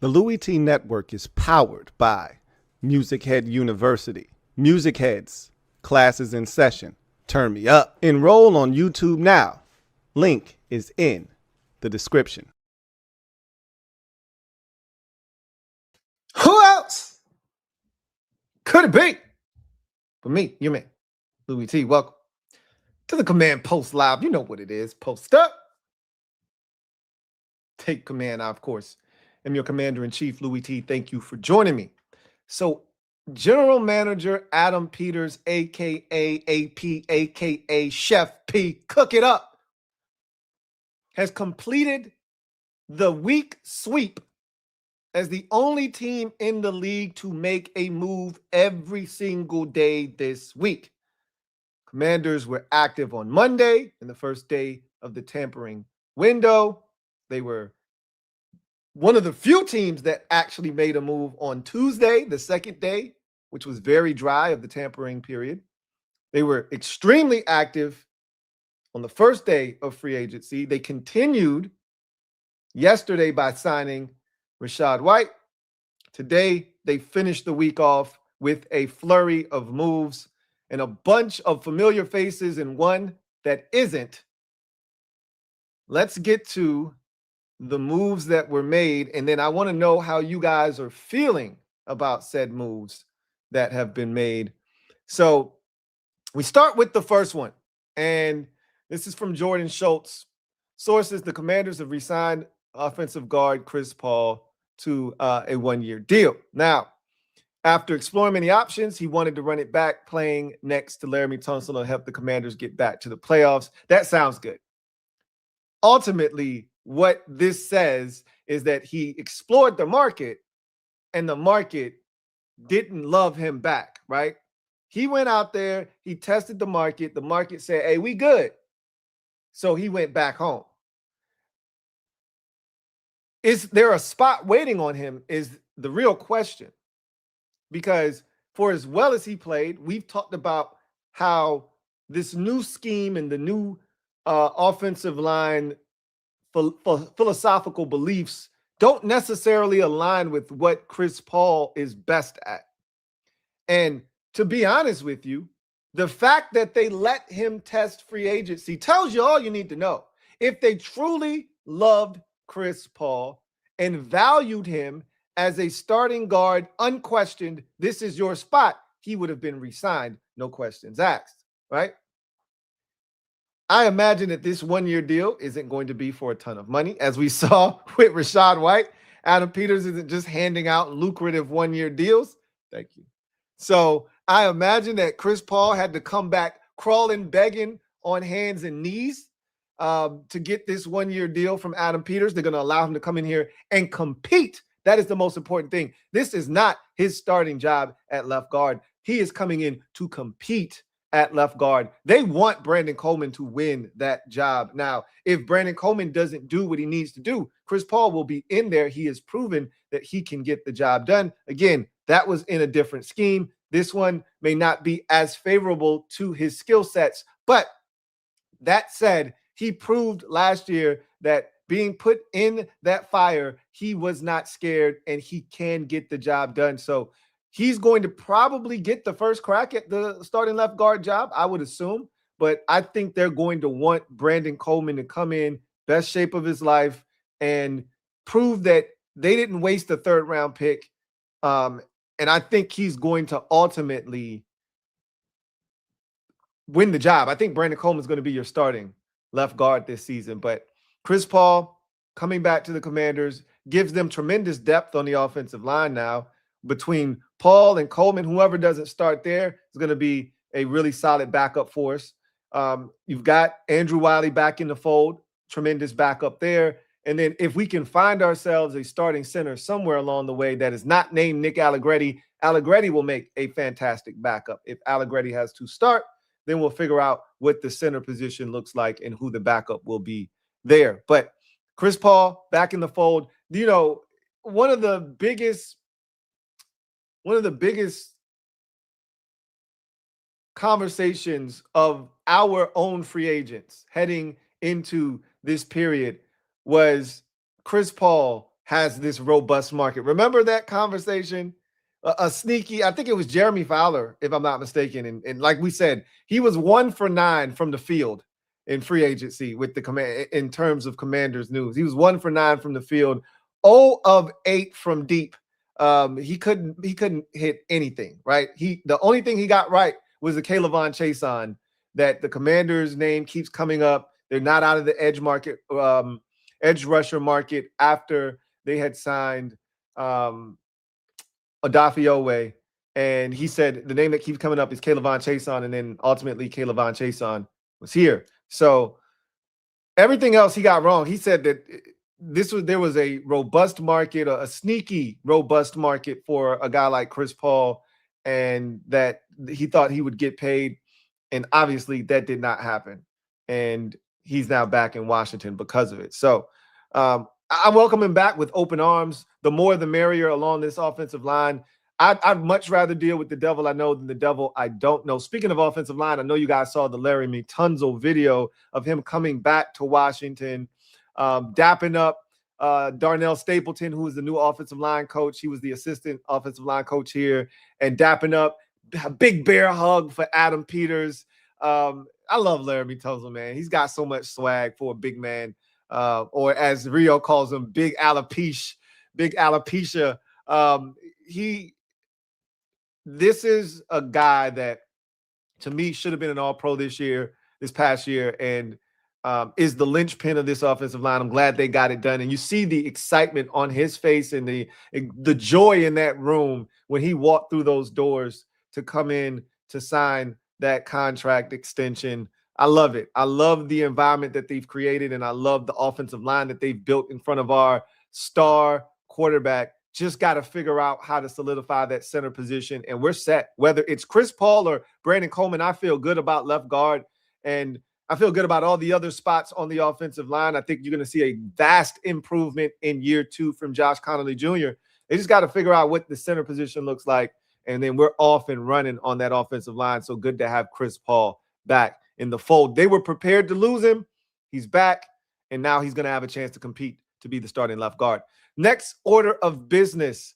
The Louie T Network is powered by MusicHead University. MusicHeads, classes in session. Turn me up. Enroll on YouTube now. Link is in the description. Who else could it be but me, your man, Louie T? Welcome to the Command Post Live. You know what it is. Post up. Take command. I, of course, am your Commander-in-Chief, Louie T. Thank you for joining me. So, General Manager Adam Peters, a.k.a. AP, a.k.a. Chef P, Cook It Up, has completed the week sweep as the only team in the league to make a move every single day this week. Commanders were active on Monday in the first day of the tampering window. They were one of the few teams that actually made a move on Tuesday, the second day, which was very dry of the tampering period. They were extremely active on the first day of free agency. They continued yesterday by signing Rachaad White. Today, they finished the week off with a flurry of moves and a bunch of familiar faces and one that isn't. Let's get to the moves that were made, and then I want to know how you guys are feeling about said moves that have been made. So we start with the first one, and this is from Jordan Schultz. Sources: the Commanders have re-signed offensive guard Chris Paul to a one-year deal. Now, after exploring many options, he wanted to run it back, playing next to Laramie Tunsil and help the Commanders get back to the playoffs. That sounds good. Ultimately, what this says is that he explored the market and the market didn't love him back, right? He went out there, he tested the market said, hey, we good. So he went back home. Is there a spot waiting on him is the real question. Because for as well as he played, we've talked about how this new scheme and the new offensive line philosophical beliefs don't necessarily align with what Chris Paul is best at. And to be honest with you, the fact that they let him test free agency tells you all you need to know. If they truly loved Chris Paul and valued him as a starting guard, unquestioned, this is your spot, he would have been re-signed, no questions asked, right? I imagine that this one-year deal isn't going to be for a ton of money. As we saw with Rachaad White, Adam Peters isn't just handing out lucrative one-year deals. Thank you. So I imagine that Chris Paul had to come back crawling, begging on hands and knees to get this one-year deal from Adam Peters. They're going to allow him to come in here and compete. That is the most important thing. This is not his starting job at left guard. He is coming in to compete at left guard. They want Brandon Coleman to win that job. Now, if Brandon Coleman doesn't do what he needs to do, Chris Paul will be in there. He has proven that he can get the job done. Again, that was in a different scheme. This one may not be as favorable to his skill sets, but that said, he proved last year that being put in that fire, he was not scared and he can get the job done. So he's going to probably get the first crack at the starting left guard job, I would assume. But I think they're going to want Brandon Coleman to come in, best shape of his life, and prove that they didn't waste a third-round pick. And I think he's going to ultimately win the job. I think Brandon Coleman is going to be your starting left guard this season. But Chris Paul coming back to the Commanders gives them tremendous depth on the offensive line now. Between Paul and Coleman, whoever doesn't start there is going to be a really solid backup force. You've got Andrew Wiley back in the fold, tremendous backup there. And then if we can find ourselves a starting center somewhere along the way that is not named Nick Allegretti, Allegretti will make a fantastic backup. If Allegretti has to start, then we'll figure out what the center position looks like and who the backup will be there. But Chris Paul back in the fold, you know, one of the biggest conversations of our own free agents heading into this period was Chris Paul has this robust market. Remember that conversation? A sneaky, I think it was Jeremy Fowler, if I'm not mistaken. And like we said, he was 1 for 9 from the field in free agency with the command in terms of Commanders news. He was 1 for 9 from the field, 0 of 8 from deep. He couldn't hit anything, right? The only thing he got right was the Kayvon Chason, that the Commanders' name keeps coming up. They're not out of the edge market, edge rusher market after they had signed Odafe, and he said the name that keeps coming up is Kayvon Chason, and then ultimately Kayvon Chason was here. So everything else he got wrong. He said that there was a robust market, a sneaky robust market for a guy like Chris Paul, and that he thought he would get paid, and obviously that did not happen, and he's now back in Washington because of it. So I welcome him back with open arms. The more the merrier along this offensive line. I'd much rather deal with the devil I know than the devil I don't know. Speaking of offensive line, I know you guys saw the Laremy Tunsil video of him coming back to Washington, dapping up Darnell Stapleton, who is the new offensive line coach. He was the assistant offensive line coach here, and dapping up, a big bear hug for Adam Peters. I love Laremy Tunsil, man. He's got so much swag for a big man. Or as Rio calls him, big alopecia. This is a guy that, to me, should have been an All-Pro this past year, and is the linchpin of this offensive line. I'm glad they got it done. And you see the excitement on his face and the joy in that room when he walked through those doors to come in to sign that contract extension. I love it. I love the environment that they've created, and I love the offensive line that they've built in front of our star quarterback. Just got to figure out how to solidify that center position, and we're set. Whether it's Chris Paul or Brandon Coleman, I feel good about left guard, and I feel good about all the other spots on the offensive line. I think you're going to see a vast improvement in year 2 from Josh Connolly Jr. They just got to figure out what the center position looks like, and then we're off and running on that offensive line. So good to have Chris Paul back in the fold. They were prepared to lose him. He's back, and now he's going to have a chance to compete to be the starting left guard. Next order of business,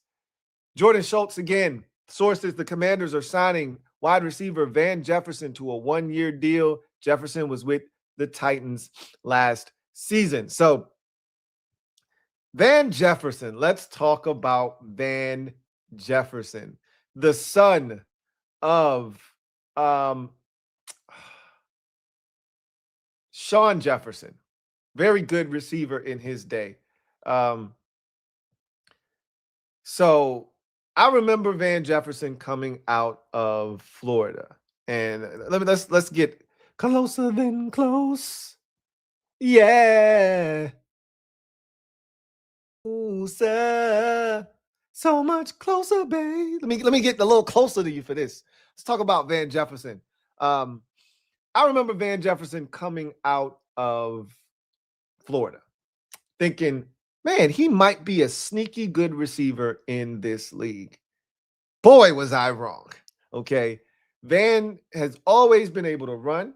Jordan Schultz again. Sources, the Commanders are signing wide receiver Van Jefferson to a 1-year deal. Jefferson was with the Titans last season. So Van Jefferson, let's talk about Van Jefferson, the son of Sean Jefferson, very good receiver in his day. So I remember Van Jefferson coming out of Florida, and let's get closer than close. Yeah. Closer. So much closer, babe. Let me get a little closer to you for this. Let's talk about Van Jefferson. I remember Van Jefferson coming out of Florida thinking, man, he might be a sneaky good receiver in this league. Boy, was I wrong. Okay. Van has always been able to run.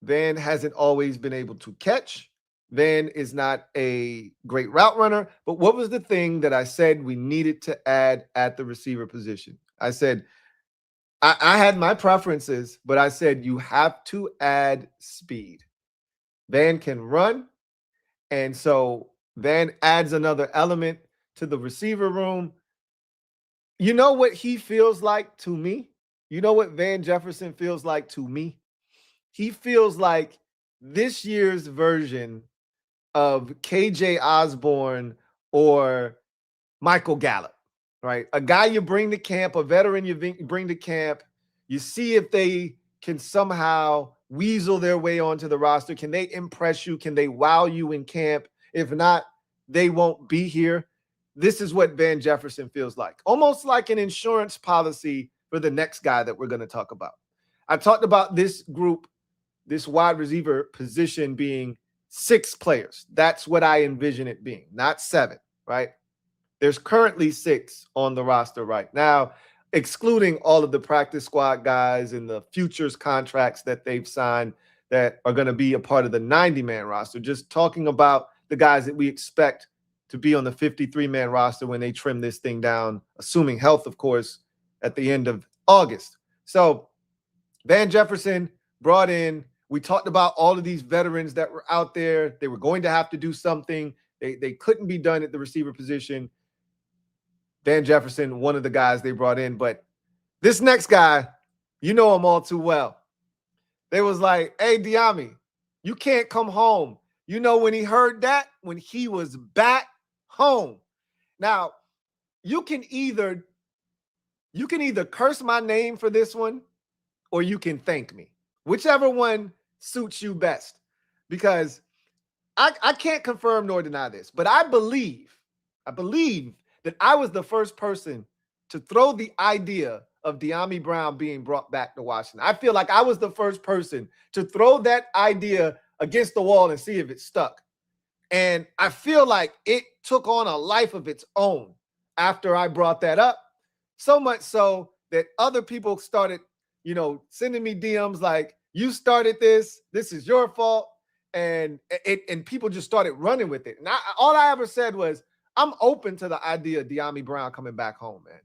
Van hasn't always been able to catch. Van is not a great route runner. But what was the thing that I said we needed to add at the receiver position? I said, I had my preferences, but I said you have to add speed. Van can run, and so Van adds another element to the receiver room. You know what he feels like to me? You know what Van Jefferson feels like to me? He feels like this year's version of KJ Osborne or Michael Gallup. Right? A guy you bring to camp, a veteran you bring to camp, you see if they can somehow weasel their way onto the roster. Can they impress you? Can they wow you in camp? If not, they won't be here. This is what Van Jefferson feels like. Almost like an insurance policy for the next guy that we're going to talk about. I talked about this group, this wide receiver position being 6 players. That's what I envision it being, not 7, right? There's currently 6 on the roster right now, excluding all of the practice squad guys and the futures contracts that they've signed that are going to be a part of the 90-man roster. Just talking about the guys that we expect to be on the 53-man roster when they trim this thing down, assuming health, of course, at the end of August. So Van Jefferson brought in. We talked about all of these veterans that were out there. They were going to have to do something. They couldn't be done at the receiver position. Van Jefferson, one of the guys they brought in. But this next guy, you know him all too well. They was like, hey, Dyami, you can't come home. You know when he heard that? When he was back home. Now, you can either curse my name for this one, or you can thank me. Whichever one suits you best. Because I can't confirm nor deny this, but I believe that I was the first person to throw the idea of Dyami Brown being brought back to Washington. I feel like I was the first person to throw that idea against the wall and see if it stuck. And I feel like it took on a life of its own after I brought that up. So much so that other people started, sending me DMs like, you started this. This is your fault. And people just started running with it. And all I ever said was, I'm open to the idea of Dyami Brown coming back home, man.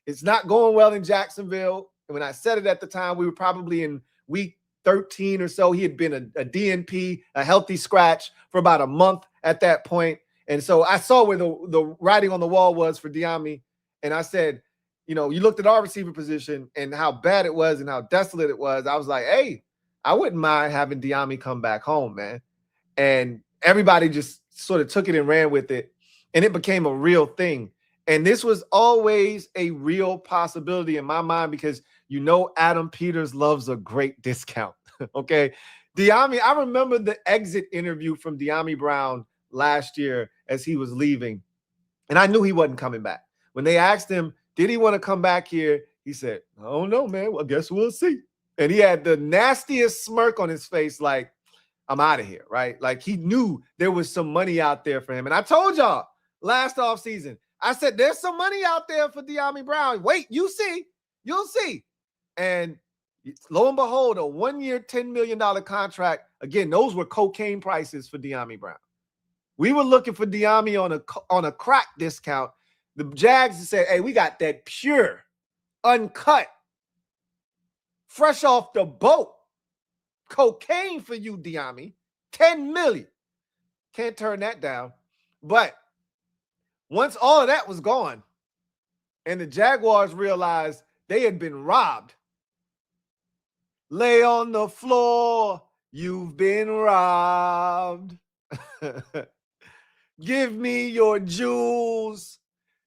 It's not going well in Jacksonville. And when I said it at the time, we were probably in week 13 or so. He had been a DNP, a healthy scratch for about a month at that point. And so I saw where the writing on the wall was for Dyami. And I said, you looked at our receiver position and how bad it was and how desolate it was. I was like, hey, I wouldn't mind having Dyami come back home, man. And everybody just sort of took it and ran with it. And it became a real thing. And this was always a real possibility in my mind because Adam Peters loves a great discount. Okay. Dyami, I remember the exit interview from Dyami Brown last year as he was leaving. And I knew he wasn't coming back. When they asked him, did he want to come back here? He said, I don't know, man. Well, I guess we'll see. And he had the nastiest smirk on his face, like, I'm out of here, right? Like he knew there was some money out there for him. And I told y'all last offseason, I said, there's some money out there for Dyami Brown. Wait, you'll see. And lo and behold, a 1-year, $10 million contract. Again, those were cocaine prices for Dyami Brown. We were looking for Dyami on a crack discount. The Jags said, hey, we got that pure, uncut, fresh off the boat cocaine for you, Dyami. $10 million. Can't turn that down. But once all of that was gone and the Jaguars realized they had been robbed, lay on the floor, you've been robbed. Give me your jewels,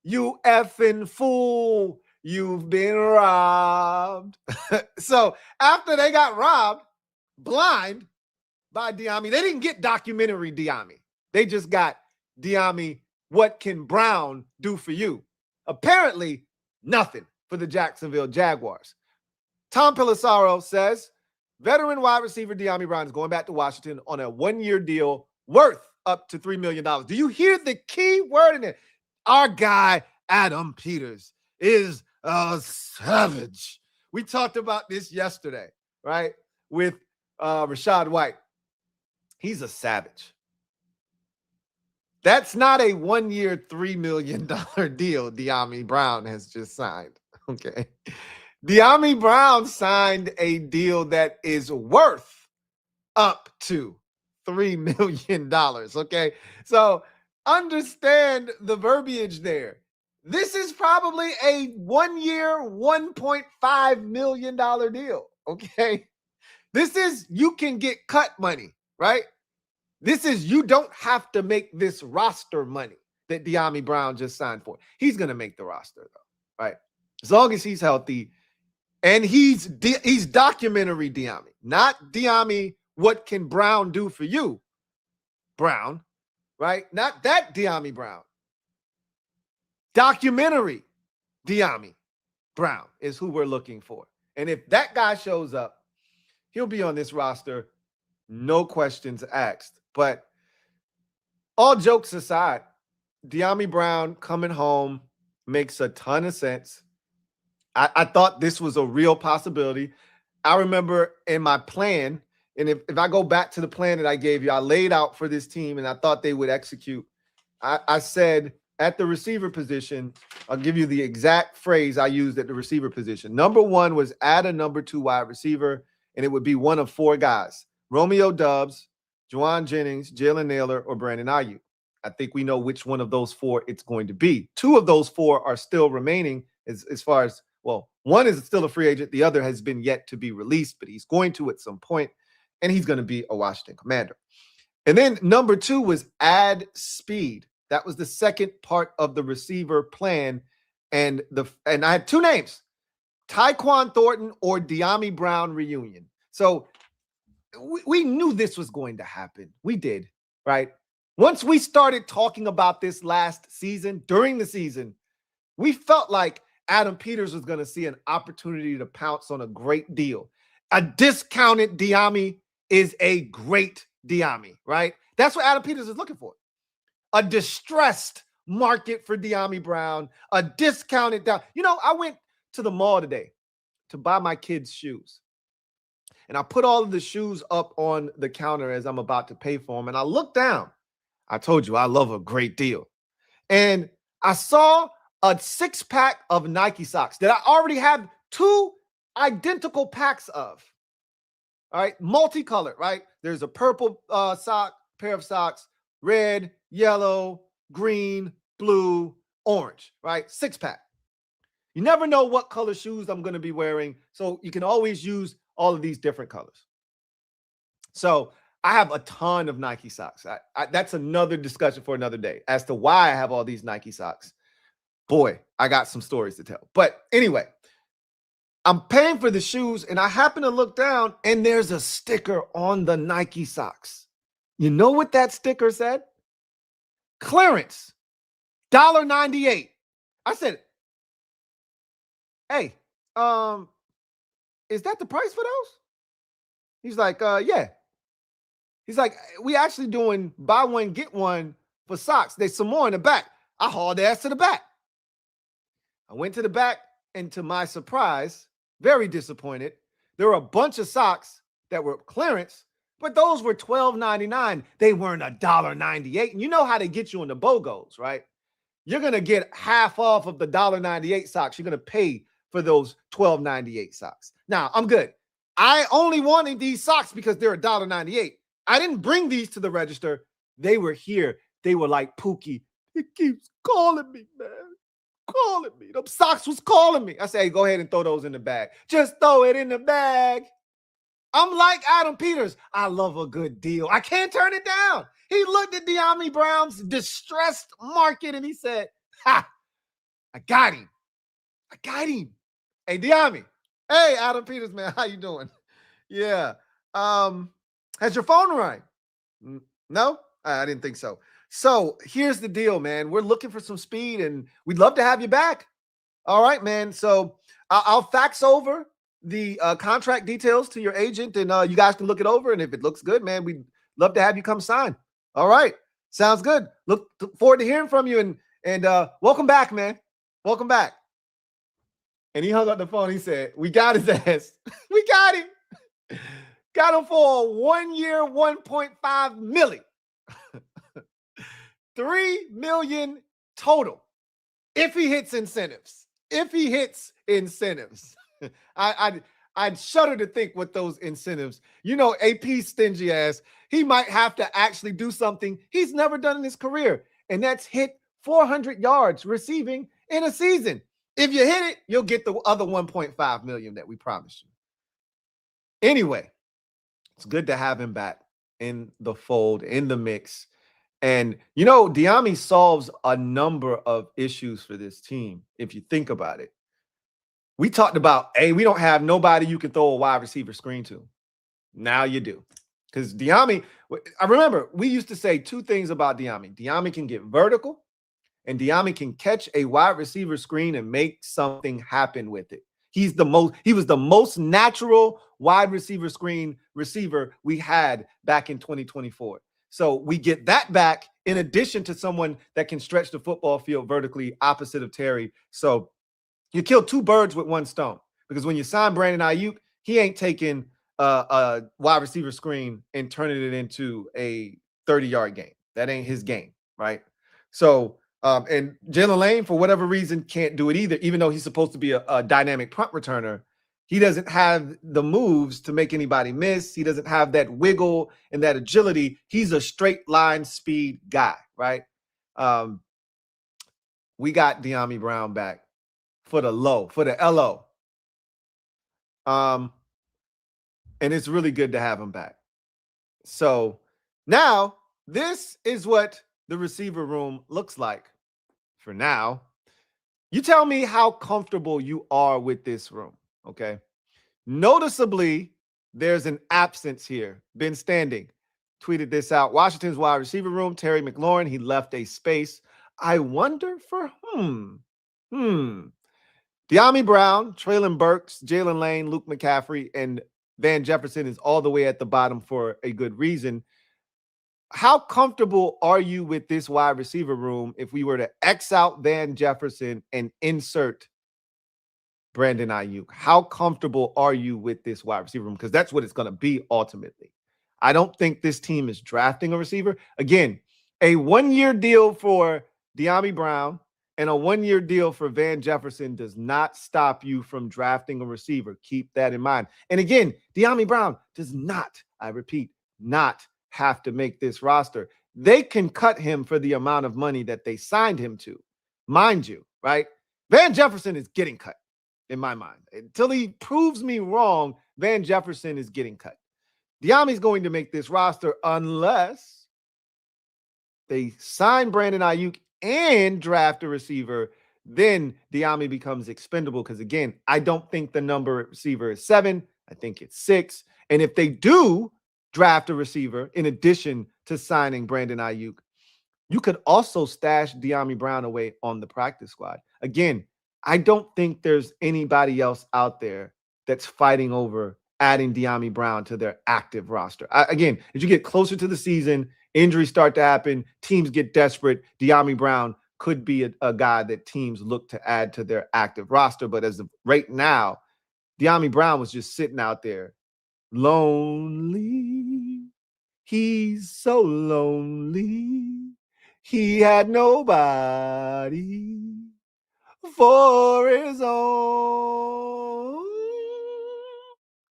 you effing fool. You've been robbed. So after they got robbed, blind by Dyami, they didn't get documentary Dyami. They just got Dyami, what can Brown do for you? Apparently, nothing for the Jacksonville Jaguars. Tom Pelissaro says, veteran wide receiver Dyami Brown is going back to Washington on a 1-year deal worth up to $3 million. Do you hear the key word in it? Our guy, Adam Peters, is a savage. We talked about this yesterday, right? With Rachaad White. He's a savage. That's not a 1-year, $3 million deal Dyami Brown has just signed, okay? Dyami Brown signed a deal that is worth up to $3 million, okay? So understand the verbiage there. This is probably a 1-year, $1.5 million deal, okay? This is, you can get cut money, right? This is, you don't have to make this roster money that Dyami Brown just signed for. He's going to make the roster, though, right? As long as he's healthy. And he's documentary Dyami, not Dyami, what can Brown do for you? Brown, right? Not that Dyami Brown. Documentary Dyami Brown is who we're looking for. And if that guy shows up, he'll be on this roster, no questions asked. But all jokes aside, Dyami Brown coming home makes a ton of sense. I thought this was a real possibility. I remember in my plan, and if I go back to the plan that I gave you, I laid out for this team and I thought they would execute. I said at the receiver position, I'll give you the exact phrase I used at the receiver position. Number one was add a number 2 wide receiver, and it would be one of 4 guys: Romeo Doubs, Juwan Jennings, Jalen Naylor, or Brandon Aiyuk. I think we know which one of those 4 it's going to be. 2 of those 4 are still remaining as far as, well, one is still a free agent. The other has been yet to be released, but he's going to at some point, and he's going to be a Washington Commander. And then number 2 was add speed. That was the second part of the receiver plan. And I had 2 names: Tyquan Thornton or Dyami Brown reunion. So we knew this was going to happen. We did, right? Once we started talking about this last season, during the season, we felt like Adam Peters was going to see an opportunity to pounce on a great deal. A discounted Dyami is a great Dyami, right? That's what Adam Peters is looking for. A distressed market for Dyami Brown, a discounted down. You know, I went to the mall today to buy my kids shoes. And I put all of the shoes up on the counter as I'm about to pay for them. And I looked down. I told you I love a great deal. And I saw a 6-pack of Nike socks that I already have 2 identical packs of. All right, multicolored, right? There's a purple pair of socks, red, yellow, green, blue, orange, right? 6-pack. You never know what color shoes I'm going to be wearing, so you can always use all of these different colors. So I have a ton of Nike socks. That's another discussion for another day as to why I have all these Nike socks. Boy, I got some stories to tell. But anyway, I'm paying for the shoes, and I happen to look down, and there's a sticker on the Nike socks. You know what that sticker said? Clearance, $1.98. I said, hey, is that the price for those? He's like, yeah. He's like, we actually doing buy one, get one for socks. There's some more in the back. I hauled ass to the back. I went to the back, and to my surprise, very disappointed, there were a bunch of socks that were clearance, but those were $12.99. They weren't $1.98. And you know how they get you in the BOGOs, right? You're going to get half off of the $1.98 socks. You're going to pay for those $12.98 socks. Now, I'm good. I only wanted these socks because they're $1.98. I didn't bring these to the register. They were here. They were like, Pookie, it keeps calling me, man. Calling me. Them socks was calling me. I say, hey, go ahead and throw those in the bag. Just throw it in the bag. I'm like Adam Peters. I love a good deal. I can't turn it down. He looked at Dyami Brown's distressed market and he said, ha, I got him. I got him. Hey, Dyami. Hey, Adam Peters, man. How you doing? Yeah. Has your phone rang? No? I didn't think so. So here's the deal, man. We're looking for some speed, and we'd love to have you back. All right, man. So I'll fax over the contract details to your agent, and you guys can look it over. And if it looks good, man, we'd love to have you come sign. All right. Sounds good. Look forward to hearing from you, and welcome back, man. Welcome back. And he hung up the phone. He said, we got his ass. We got him. Got him for a 1-year, $1.5 million. $3 million total. If he hits incentives. If he hits incentives. I'd shudder to think what those incentives. You know, AP stingy ass. He might have to actually do something he's never done in his career. And that's hit 400 yards receiving in a season. If you hit it, you'll get the other 1.5 million that we promised you. Anyway, it's good to have him back in the fold, in the mix. And, you know, Dyami solves a number of issues for this team, if you think about it. We talked about, hey, we don't have nobody you can throw a wide receiver screen to. Now you do. Because Dyami, I remember we used to say 2 things about Dyami. Dyami can get vertical, and Dyami can catch a wide receiver screen and make something happen with it. He was the most natural wide receiver screen receiver we had back in 2024. So we get that back in addition to someone that can stretch the football field vertically opposite of Terry. So you kill 2 birds with 1 stone, because when you sign Brandon Aiyuk, he ain't taking a wide receiver screen and turning it into a 30-yard game. That ain't his game, right? So, and Jalen Lane, for whatever reason, can't do it either, even though he's supposed to be a dynamic punt returner. He doesn't have the moves to make anybody miss. He doesn't have that wiggle and that agility. He's a straight line speed guy, right? We got Dyami Brown back for the LO. And it's really good to have him back. So now this is what the receiver room looks like for now. You tell me how comfortable you are with this room, okay? Noticeably, there's an absence here. Ben Standing tweeted this out. Washington's wide receiver room, Terry McLaurin, he left a space. I wonder for whom? Dyami Brown, Treylon Burks, Jalen Lane, Luke McCaffrey, and Van Jefferson is all the way at the bottom for a good reason. How comfortable are you with this wide receiver room if we were to X out Van Jefferson and insert Brandon Aiyuk? How comfortable are you with this wide receiver room? Because that's what it's going to be ultimately. I don't think this team is drafting a receiver. Again, a one-year deal for Dyami Brown and a one-year deal for Van Jefferson does not stop you from drafting a receiver. Keep that in mind. And again, Dyami Brown does not, I repeat, not have to make this roster. They can cut him for the amount of money that they signed him to. Mind you, right? Van Jefferson is getting cut in my mind. Until he proves me wrong, Van Jefferson is getting cut. Dyami's going to make this roster unless they sign Brandon Aiyuk and draft a receiver. Then Dyami becomes expendable because, again, I don't think the number at receiver is 7. I think it's 6. And if they do draft a receiver in addition to signing Brandon Aiyuk, you could also stash Dyami Brown away on the practice squad. Again, I don't think there's anybody else out there that's fighting over adding Dyami Brown to their active roster. Again, as you get closer to the season, injuries start to happen, teams get desperate, Dyami Brown could be a guy that teams look to add to their active roster. But as of right now, Dyami Brown was just sitting out there lonely. He's so lonely. He had nobody for his own.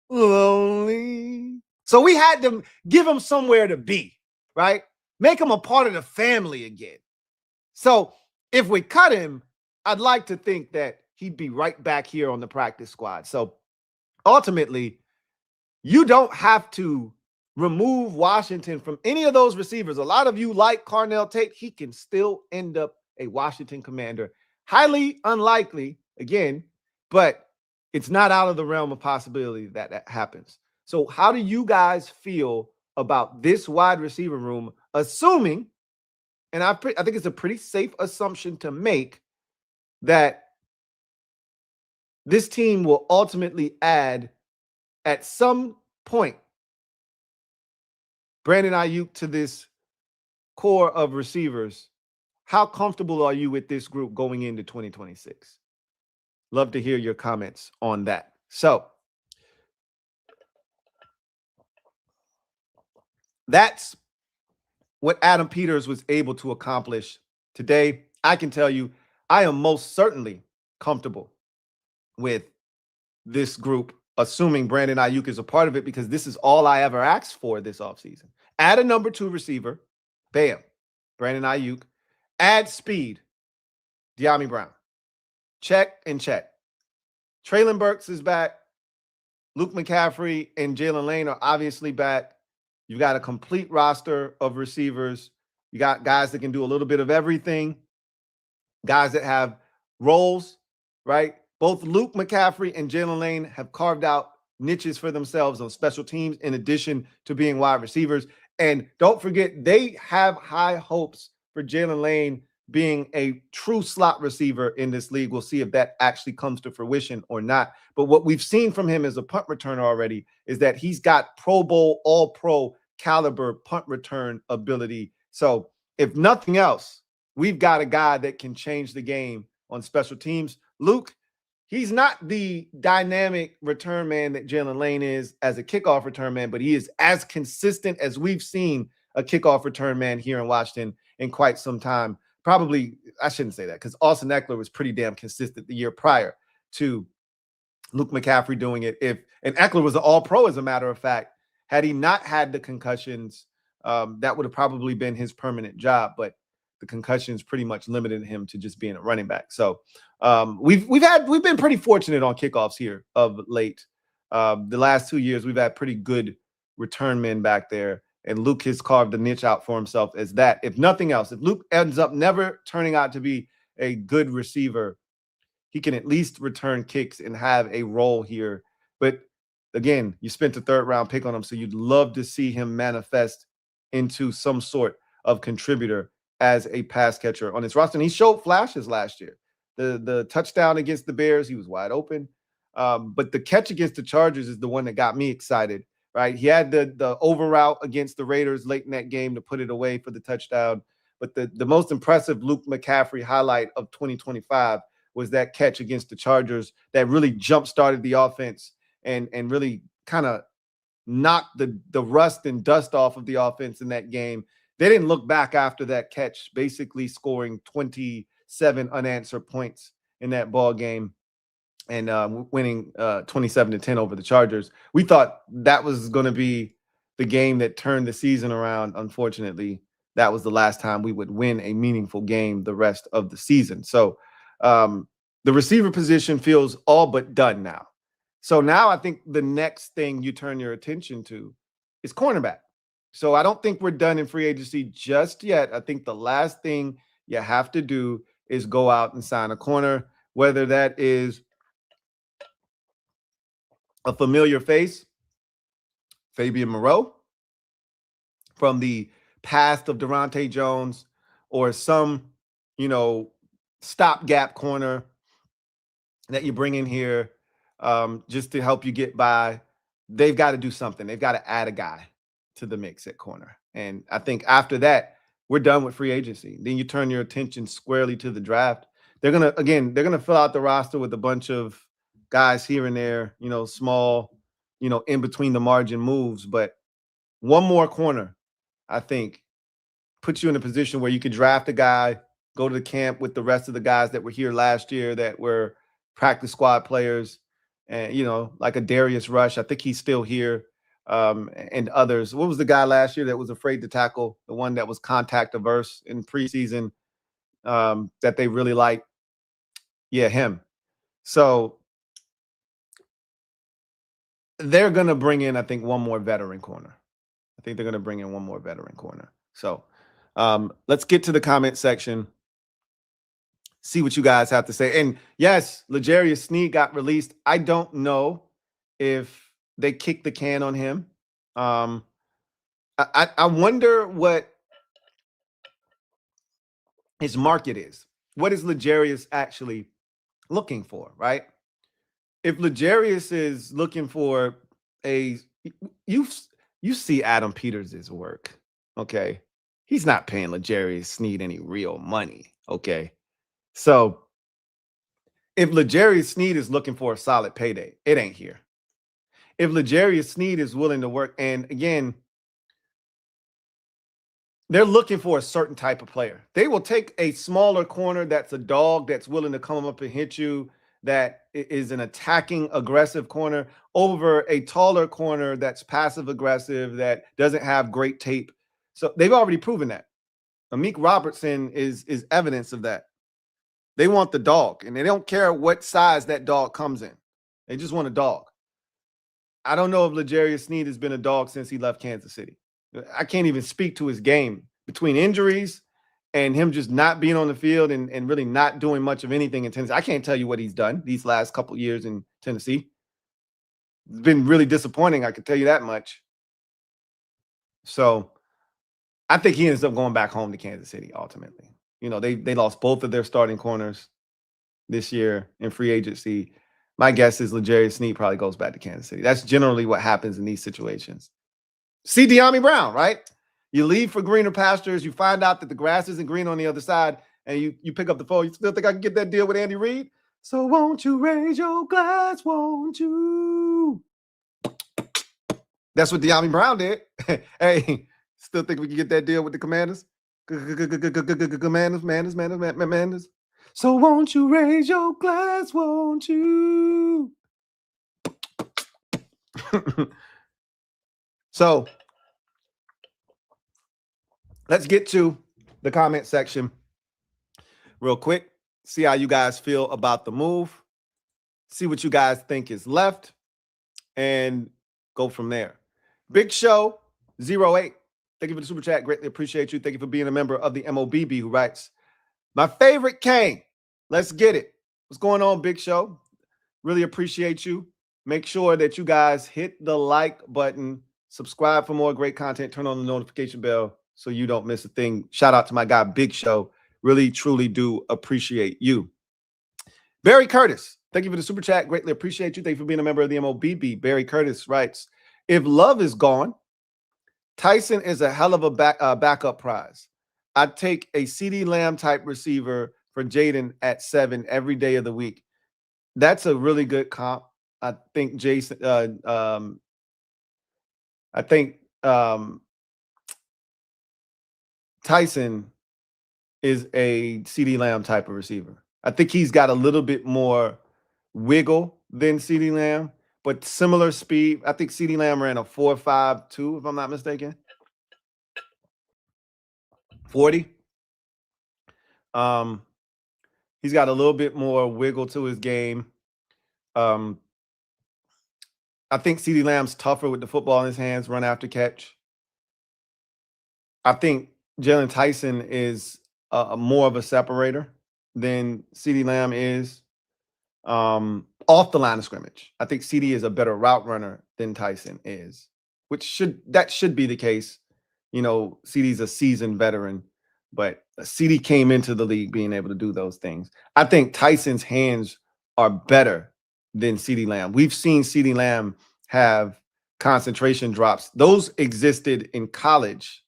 Lonely. So we had to give him somewhere to be, right? Make him a part of the family again. So if we cut him, I'd like to think that he'd be right back here on the practice squad. So ultimately, you don't have to remove Washington from any of those receivers. A lot of you like Carnell Tate. He can still end up a Washington Commander. Highly unlikely, again, but it's not out of the realm of possibility that that happens. So how do you guys feel about this wide receiver room, assuming, and I think it's a pretty safe assumption to make, that this team will ultimately add at some point Brandon Aiyuk to this core of receivers? How comfortable are you with this group going into 2026? Love to hear your comments on that. So that's what Adam Peters was able to accomplish today. I can tell you, I am most certainly comfortable with this group, assuming Brandon Aiyuk is a part of it, because this is all I ever asked for this offseason. Add a number 2 receiver. Bam. Brandon Aiyuk. Add speed. Dyami Brown. Check and check. Treylon Burks is back. Luke McCaffrey and Jalen Lane are obviously back. You've got a complete roster of receivers. You got guys that can do a little bit of everything. Guys that have roles, right? Both Luke McCaffrey and Jalen Lane have carved out niches for themselves on special teams in addition to being wide receivers. And don't forget, they have high hopes for Jalen Lane being a true slot receiver in this league. We'll see if that actually comes to fruition or not. But what we've seen from him as a punt returner already is that he's got Pro Bowl, All-Pro caliber punt return ability. So if nothing else, we've got a guy that can change the game on special teams. Luke, he's not the dynamic return man that Jalen Lane is as a kickoff return man, but he is as consistent as we've seen a kickoff return man here in Washington in quite some time. probably, I shouldn't say that because Austin Eckler was pretty damn consistent the year prior to Luke McCaffrey doing it. And Eckler was an all-pro, as a matter of fact. Had he not had the concussions, that would have probably been his permanent job. But the concussions pretty much limited him to just being a running back. So we've been pretty fortunate on kickoffs here of late. The last 2 years, we've had pretty good return men back there. And Luke has carved a niche out for himself as that. If nothing else, if Luke ends up never turning out to be a good receiver, he can at least return kicks and have a role here. But again, you spent a third-round pick on him, so you'd love to see him manifest into some sort of contributor as a pass catcher on his roster. And he showed flashes last year. The touchdown against the Bears, he was wide open. But the catch against the Chargers is the one that got me excited. Right, he had the over route against the Raiders late in that game to put it away for the touchdown. But the most impressive Luke McCaffrey highlight of 2025 was that catch against the Chargers that really jump-started the offense and really kind of knocked the rust and dust off of the offense in that game. They didn't look back after that catch, basically scoring 27 unanswered points in that ball game. And winning 27-10 over the Chargers. We thought that was going to be the game that turned the season around. Unfortunately, that was the last time we would win a meaningful game the rest of the season. So the receiver position feels all but done now. So now I think the next thing you turn your attention to is cornerback. So I don't think we're done in free agency just yet. I think the last thing you have to do is go out and sign a corner, whether that is a familiar face, Fabian Moreau, from the past of Durante Jones, or some, stopgap corner that you bring in here just to help you get by. They've got to do something. They've got to add a guy to the mix at corner. And I think after that, we're done with free agency. Then you turn your attention squarely to the draft. They're going to fill out the roster with a bunch of guys here and there, small, in between the margin moves. But one more corner, I think, puts you in a position where you could draft a guy, go to the camp with the rest of the guys that were here last year that were practice squad players, and, like a Darius Rush. I think he's still here, and others. What was the guy last year that was afraid to tackle, the one that was contact averse in preseason that they really liked? Yeah, him. So they're going to bring in, I think, one more veteran corner. So let's get to the comment section, see what you guys have to say. And yes, L'Jarius Sneed got released. I don't know if they kicked the can on him. I wonder what his market is. What is L'Jarius actually looking for, right? If L'Jarius is looking for you see Adam Peters' work, okay? He's not paying L'Jarius Sneed any real money, okay? So if L'Jarius Sneed is looking for a solid payday, it ain't here. If L'Jarius Sneed is willing to work, and again, they're looking for a certain type of player. They will take a smaller corner that's a dog that's willing to come up and hit you, that is an attacking, aggressive corner, over a taller corner that's passive aggressive, that doesn't have great tape. So they've already proven that. Amik Robertson is evidence of that. They want the dog, and they don't care what size that dog comes in. They just want a dog. I don't know if L'Jarius Sneed has been a dog since he left Kansas City. I can't even speak to his game between injuries and him just not being on the field and really not doing much of anything in Tennessee. I can't tell you what he's done these last couple years in Tennessee. It's been really disappointing, I can tell you that much. So I think he ends up going back home to Kansas City ultimately. They lost both of their starting corners this year in free agency. My guess is L'Jarius Sneed probably goes back to Kansas City. That's generally what happens in these situations. See Dyami Brown, right? You leave for greener pastures. You find out that the grass isn't green on the other side, and you pick up the phone. You still think I can get that deal with Andy Reid? So won't you raise your glass, won't you? That's what Dyami Brown did. Hey, still think we can get that deal with the Commanders? Commanders. So won't you raise your glass, won't you? So let's get to the comment section real quick. See how you guys feel about the move. See what you guys think is left. And go from there. Big Show 08. Thank you for the super chat. Greatly appreciate you. Thank you for being a member of the MOBB, who writes, my favorite Kane. Let's get it. What's going on, Big Show? Really appreciate you. Make sure that you guys hit the like button, subscribe for more great content, turn on the notification bell so you don't miss a thing. Shout out to my guy, Big Show. Really, truly do appreciate you. Barry Curtis, thank you for the super chat. Greatly appreciate you. Thank you for being a member of the MOBB. Barry Curtis writes, if Love is gone, Tyson is a hell of a backup prize. I'd take a CeeDee Lamb type receiver for Jaden at 7 every day of the week. That's a really good comp. I think Tyson is a CeeDee Lamb type of receiver. I think he's got a little bit more wiggle than CeeDee Lamb, but similar speed. I think CeeDee Lamb ran a 4.52, if I'm not mistaken. 40. He's got a little bit more wiggle to his game. I think CeeDee Lamb's tougher with the football in his hands, run after catch. I think Jalen Tyson is more of a separator than CeeDee Lamb is off the line of scrimmage. I think CeeDee is a better route runner than Tyson is, which should be the case. You know, CeeDee's a seasoned veteran, but CeeDee came into the league being able to do those things. I think Tyson's hands are better than CeeDee Lamb. We've seen CeeDee Lamb have concentration drops. Those existed in college,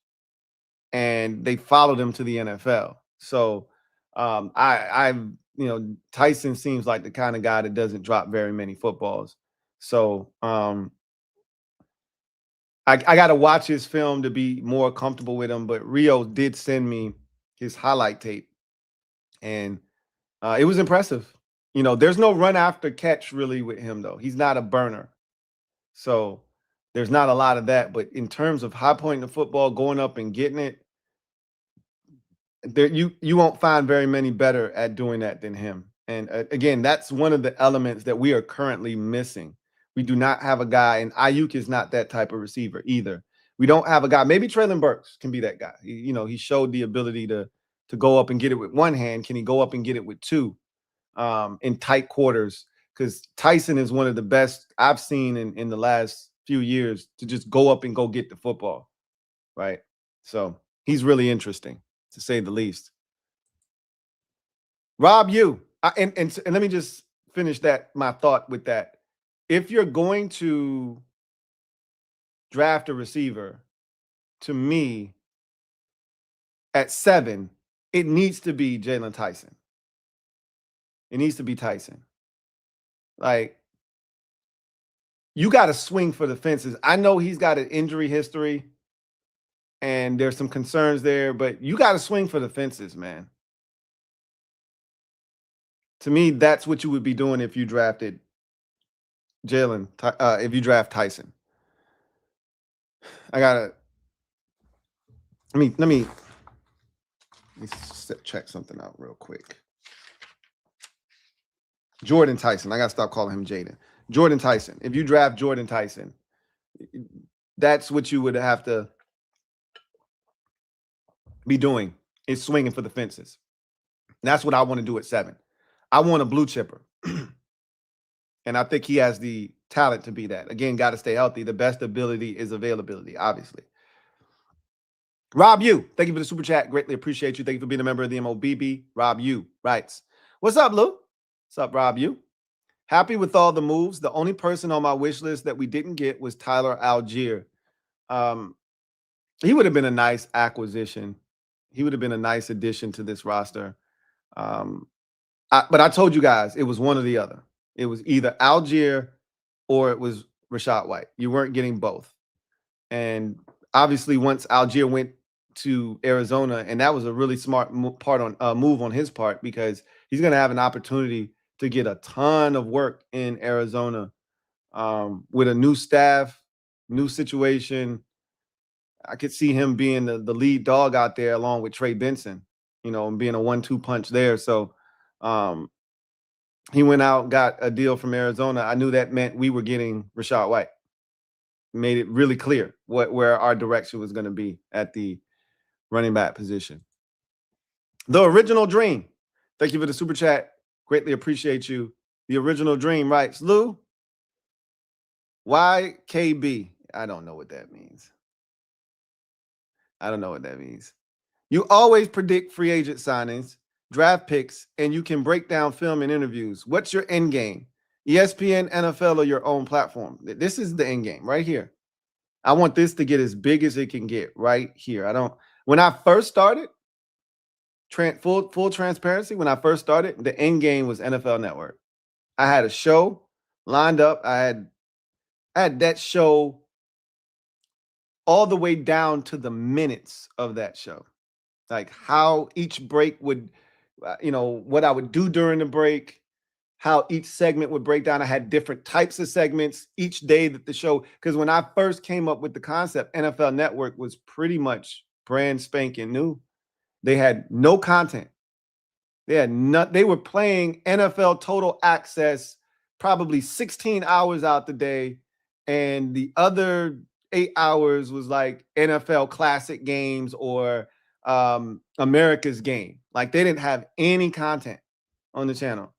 and they followed him to the NFL. So Tyson seems like the kind of guy that doesn't drop very many footballs. So I got to watch his film to be more comfortable with him. But Rio did send me his highlight tape, and it was impressive. You know, there's no run after catch really with him, though. He's not a burner. So there's not a lot of that. But in terms of high pointing the football, going up and getting it, there you won't find very many better at doing that than him. And again, that's one of the elements that we are currently missing. We do not have a guy, and Aiyuk is not that type of receiver either. We don't have a guy. Maybe Treylon Burks can be that guy. He showed the ability to go up and get it with one hand. Can he go up and get it with two in tight quarters? Because Tyson is one of the best I've seen in the last few years to just go up and go get the football, right? So he's really interesting, to say the least. Rob, and let me just finish my thought with that. If you're going to draft a receiver, to me, at 7, it needs to be Jalen Tyson. It needs to be Tyson. Like, you got to swing for the fences. I know he's got an injury history, and there's some concerns there, but you got to swing for the fences, man. To me, that's what you would be doing if you drafted Jalen, if you draft Tyson. Let me check something out real quick. Jordan Tyson. I got to stop calling him Jaden. Jordan Tyson. If you draft Jordan Tyson, that's what you would have to be doing, is swinging for the fences. And that's what I want to do at 7. I want a blue chipper. And I think he has the talent to be that. Again, got to stay healthy. The best ability is availability, obviously. Rob U, thank you for the super chat. Greatly appreciate you. Thank you for being a member of the MOBB. Rob U writes, what's up, Lou? What's up, Rob U? Happy with all the moves. The only person on my wish list that we didn't get was Tyler Algier. He would have been a nice acquisition. He would have been a nice addition to this roster. But I told you guys, it was one or the other. It was either Algier or it was Rachaad White. You weren't getting both. And obviously, once Algier went to Arizona, and that was a really smart move on his part, because he's going to have an opportunity to get a ton of work in Arizona with a new staff, new situation. I could see him being the lead dog out there along with Trey Benson, and being a 1-2 punch there. So he went out, got a deal from Arizona. I knew that meant we were getting Rachaad White. Made it really clear where our direction was going to be at the running back position. The Original Dream. Thank you for the super chat. Greatly appreciate you. The Original Dream writes, Lou, why KB? I don't know what that means. You always predict free agent signings, draft picks, and you can break down film and interviews. What's your end game? ESPN, NFL, or your own platform? This is the end game right here. I want this to get as big as it can get right here. When I first started, full transparency, when I first started, the end game was NFL Network. I had a show lined up. I had that show all the way down to the minutes of that show. Like how each break would, what I would do during the break, how each segment would break down. I had different types of segments each day that the show, because when I first came up with the concept, NFL Network was pretty much brand spanking new. They had no content. They were playing NFL Total Access probably 16 hours out the day, and the other 8 hours was like NFL Classic games or America's Game. Like they didn't have any content on the channel.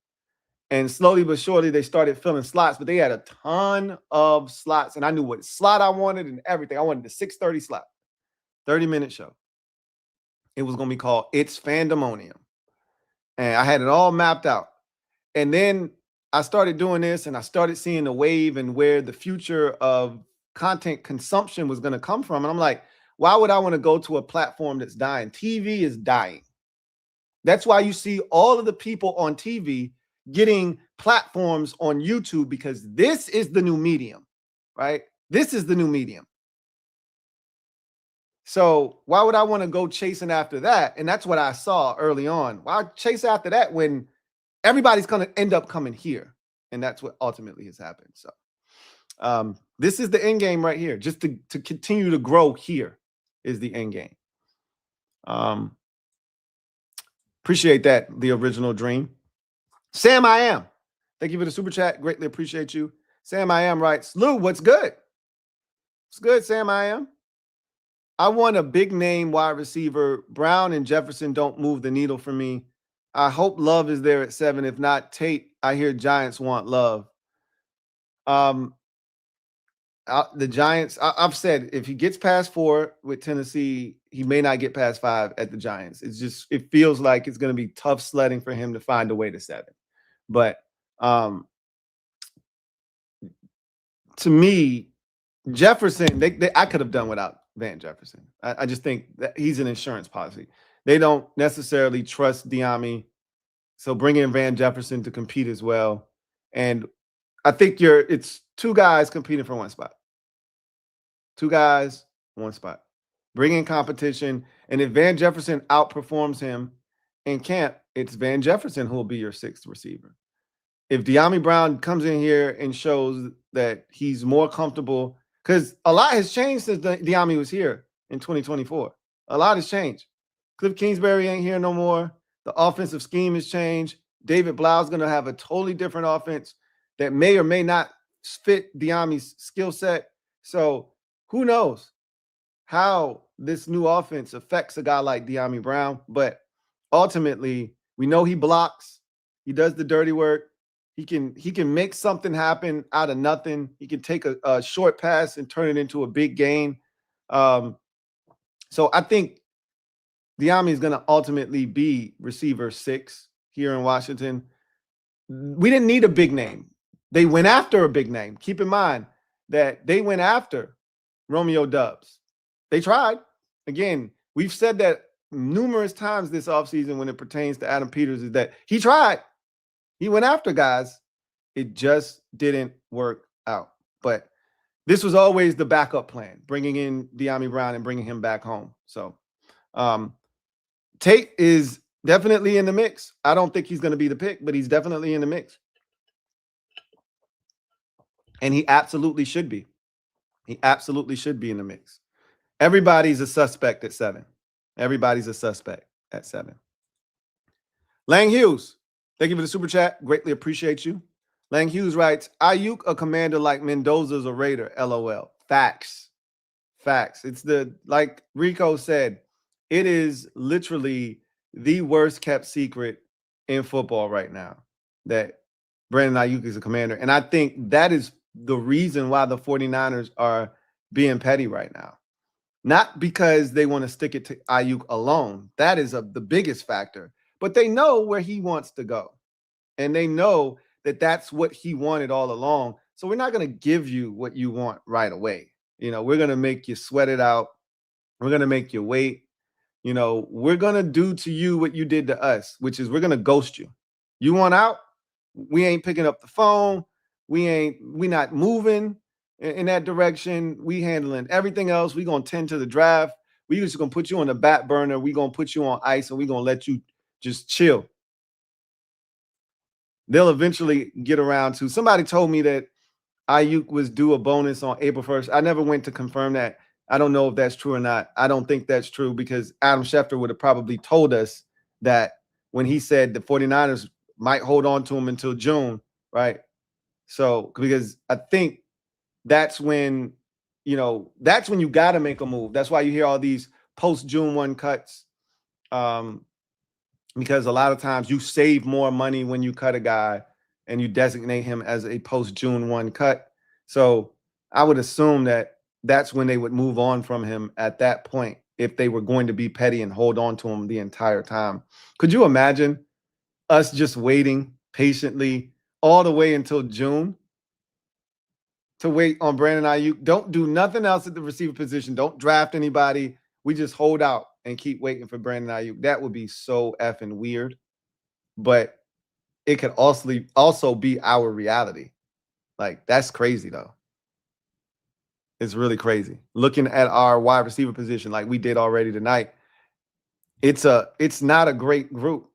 And slowly but surely, they started filling slots, but they had a ton of slots. And I knew what slot I wanted and everything. I wanted the 6:30 slot, 30-minute show. It was going to be called It's Fandomonium. And I had it all mapped out. And then I started doing this, and I started seeing the wave and where the future of content consumption was going to come from. And I'm like, why would I want to go to a platform that's dying? TV is dying. That's why you see all of the people on TV getting platforms on YouTube, because this is the new medium, right? This is the new medium. So why would I want to go chasing after that? And that's what I saw early on. Why chase after that when everybody's going to end up coming here? And that's what ultimately has happened. So this is the end game right here. Just to continue to grow here is the end game. Appreciate that, The Original Dream. Sam I Am. Thank you for the super chat. Greatly appreciate you. Sam I Am writes, Lou, what's good? What's good, Sam I Am? I want a big name wide receiver. Brown and Jefferson don't move the needle for me. I hope Love is there at 7. If not, Tate. I hear Giants want Love. The Giants, I've said if he gets past 4 with Tennessee, he may not get past 5 at the Giants. It feels like it's going to be tough sledding for him to find a way to 7. But to me, Jefferson, I could have done without Van Jefferson. I just think that he's an insurance policy. They don't necessarily trust Dyami, so bring in Van Jefferson to compete as well. And I think it's 2 guys competing for 1 spot. 2 guys, 1 spot. Bring in competition, and if Van Jefferson outperforms him in camp, it's Van Jefferson who will be your 6th receiver. If Dyami Brown comes in here and shows that he's more comfortable, because a lot has changed since Dyami was here in 2024. A lot has changed. Cliff Kingsbury ain't here no more. The offensive scheme has changed. David Blau's going to have a totally different offense that may or may not fit Dyami's skill set. So who knows how this new offense affects a guy like Dyami Brown. But ultimately, we know he blocks. He does the dirty work. He can make something happen out of nothing. He can take a short pass and turn it into a big gain. So I think Dyami is going to ultimately be receiver 6 here in Washington. We didn't need a big name. They went after a big name. Keep in mind that they went after Romeo Doubs. They tried. Again, we've said that numerous times this offseason when it pertains to Adam Peters, is that he tried. He went after guys. It just didn't work out. But this was always the backup plan, bringing in Dyami Brown and bringing him back home. So Tate is definitely in the mix. I don't think he's going to be the pick, but he's definitely in the mix. And he absolutely should be. He absolutely should be in the mix. Everybody's a suspect at 7. Everybody's a suspect at 7. Lang Hughes, thank you for the super chat. Greatly appreciate you. Lang Hughes writes, Aiyuk a commander like Mendoza's a Raider, LOL. Facts. Facts. It's like Rico said, it is literally the worst kept secret in football right now that Brandon Aiyuk is a commander. And I think that is the reason why the 49ers are being petty right now. Not because they want to stick it to Aiyuk alone. That is the biggest factor. But they know where he wants to go. And they know that that's what he wanted all along. So we're not going to give you what you want right away. We're going to make you sweat it out. We're going to make you wait. We're going to do to you what you did to us, which is we're going to ghost you. You want out? We ain't picking up the phone. We not moving in that direction. We handling everything else. We going to tend to the draft. We just going to put you on the back burner. We going to put you on ice and we going to let you just chill. They'll eventually get around to. Somebody told me that Aiyuk was due a bonus on April 1st. I never went to confirm that. I don't know if that's true or not. I don't think that's true because Adam Schefter would have probably told us that when he said the 49ers might hold on to him until June, right? So, because I think that's when, that's when you got to make a move. That's why you hear all these post-June 1 cuts. Because a lot of times you save more money when you cut a guy and you designate him as a post-June 1 cut. So I would assume that that's when they would move on from him at that point if they were going to be petty and hold on to him the entire time. Could you imagine us just waiting patiently all the way until June to wait on Brandon Aiyuk? Don't do nothing else at the receiver position. Don't draft anybody. We just hold out and keep waiting for Brandon Aiyuk. That would be so effing weird. But it could also be our reality. Like, that's crazy, though. It's really crazy. Looking at our wide receiver position like we did already tonight, it's not a great group.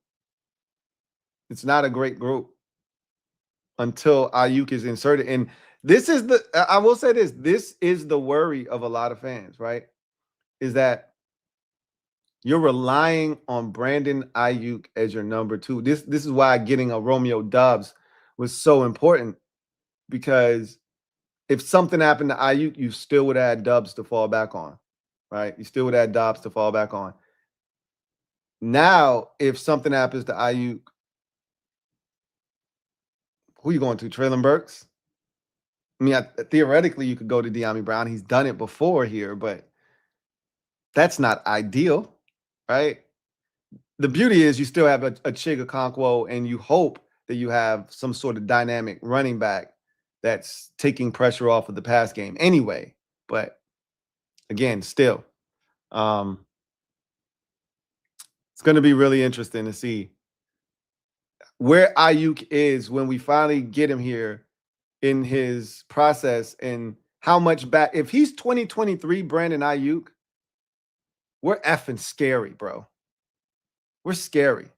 It's not a great group until Aiyuk is inserted. And I will say this is the worry of a lot of fans, right? Is that you're relying on Brandon Aiyuk as your number 2. This is why getting a Romeo Doubs was so important, because if something happened to Aiyuk, you still would have had Doubs to fall back on, right? You still would have had Doubs to fall back on. Now, if something happens to Aiyuk, who are you going to? Traylon Burks? I mean, theoretically, you could go to Dyami Brown. He's done it before here, but that's not ideal, right? The beauty is you still have a Chig Okonkwo, and you hope that you have some sort of dynamic running back that's taking pressure off of the pass game anyway. But again, still, it's going to be really interesting to see where Aiyuk is when we finally get him here in his process and how much back. If he's 2023 Brandon Aiyuk, we're effing scary, bro. We're scary.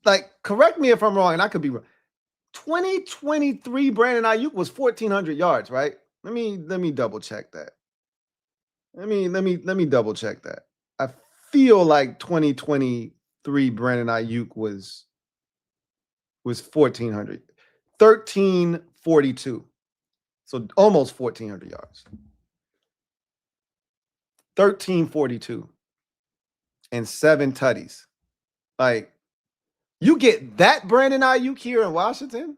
Like, correct me if I'm wrong, and I could be wrong. 2023 Brandon Aiyuk was 1,400 yards, right? Let me double check that. Let me double check that. I feel like 2023 Brandon Aiyuk was 1,400, 1,342, so almost 1,400 yards. 1,342 and 7 tutties. Like, you get that Brandon Aiyuk here in Washington?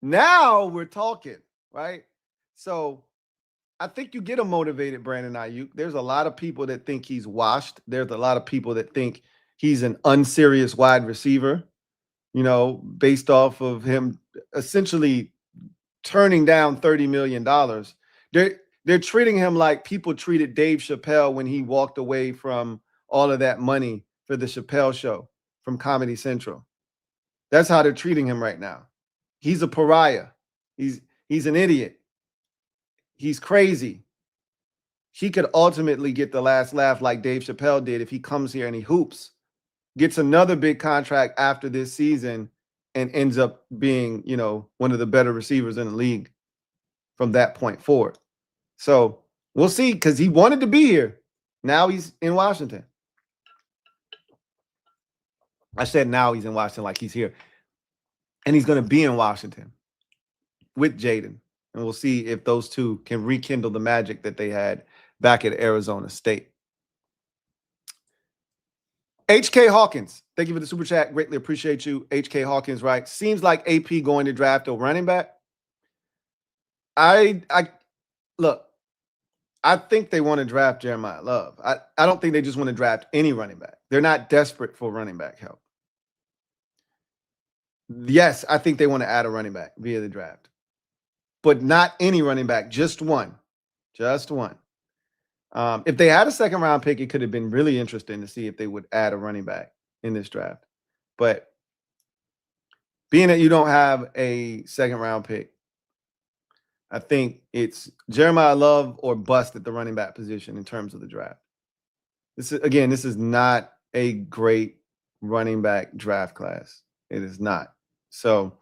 Now we're talking, right? So I think you get a motivated Brandon Aiyuk. There's a lot of people that think he's washed. There's a lot of people that think he's an unserious wide receiver, based off of him essentially turning down $30 million. They're treating him like people treated Dave Chappelle when he walked away from all of that money for the Chappelle show from Comedy Central. That's how they're treating him right now. He's a pariah. He's an idiot. He's crazy. he could ultimately get the last laugh like Dave Chappelle did if he comes here and he hoops, gets another big contract after this season, and ends up being, one of the better receivers in the league from that point forward. So we'll see, because he wanted to be here. Now he's in Washington. I said now he's in Washington like he's here. And he's going to be in Washington with Jaden. And we'll see if those two can rekindle the magic that they had back at Arizona State. HK Hawkins, thank you for the super chat. Greatly appreciate you. HK Hawkins, right? Seems like AP going to draft a running back. I look, I think they want to draft Jeremiah Love. I don't think they just want to draft any running back. They're not desperate for running back help. Yes, I think they want to add a running back via the draft, but not any running back, just one. Just one. If they had a second round pick, it could have been really interesting to see if they would add a running back in this draft. But being that you don't have a second round pick, I think it's Jeremiah Love or bust at the running back position in terms of the draft. This is not a great running back draft class. It is not. So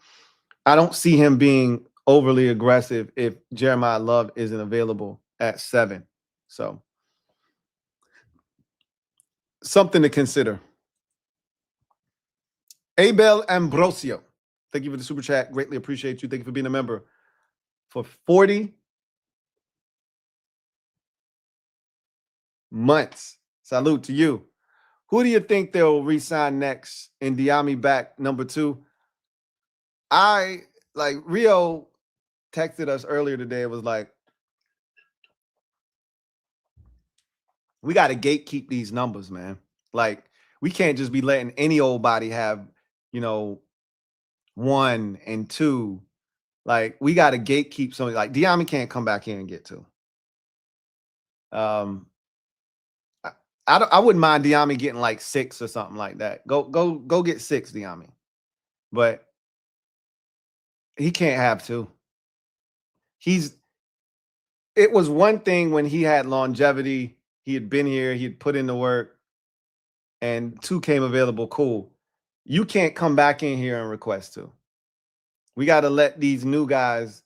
I don't see him being overly aggressive if Jeremiah Love isn't available at 7. So something to consider. Abel Ambrosio, thank you for the super chat. Greatly appreciate you. Thank you for being a member for 40 months. Salute to you. Who do you think they'll re-sign next in Dyami back number 2? Rio texted us earlier today. It was like, we got to gatekeep these numbers, man. Like, we can't just be letting any old body have, 1 and 2. Like, we got to gatekeep something. Like, Dyami can't come back in and get 2. I wouldn't mind Dyami getting like 6 or something like that. Go get 6, Dyami. But he can't have 2. It was one thing when he had longevity. He had been here. He had put in the work. And 2 came available. Cool. You can't come back in here and request 2. We got to let these new guys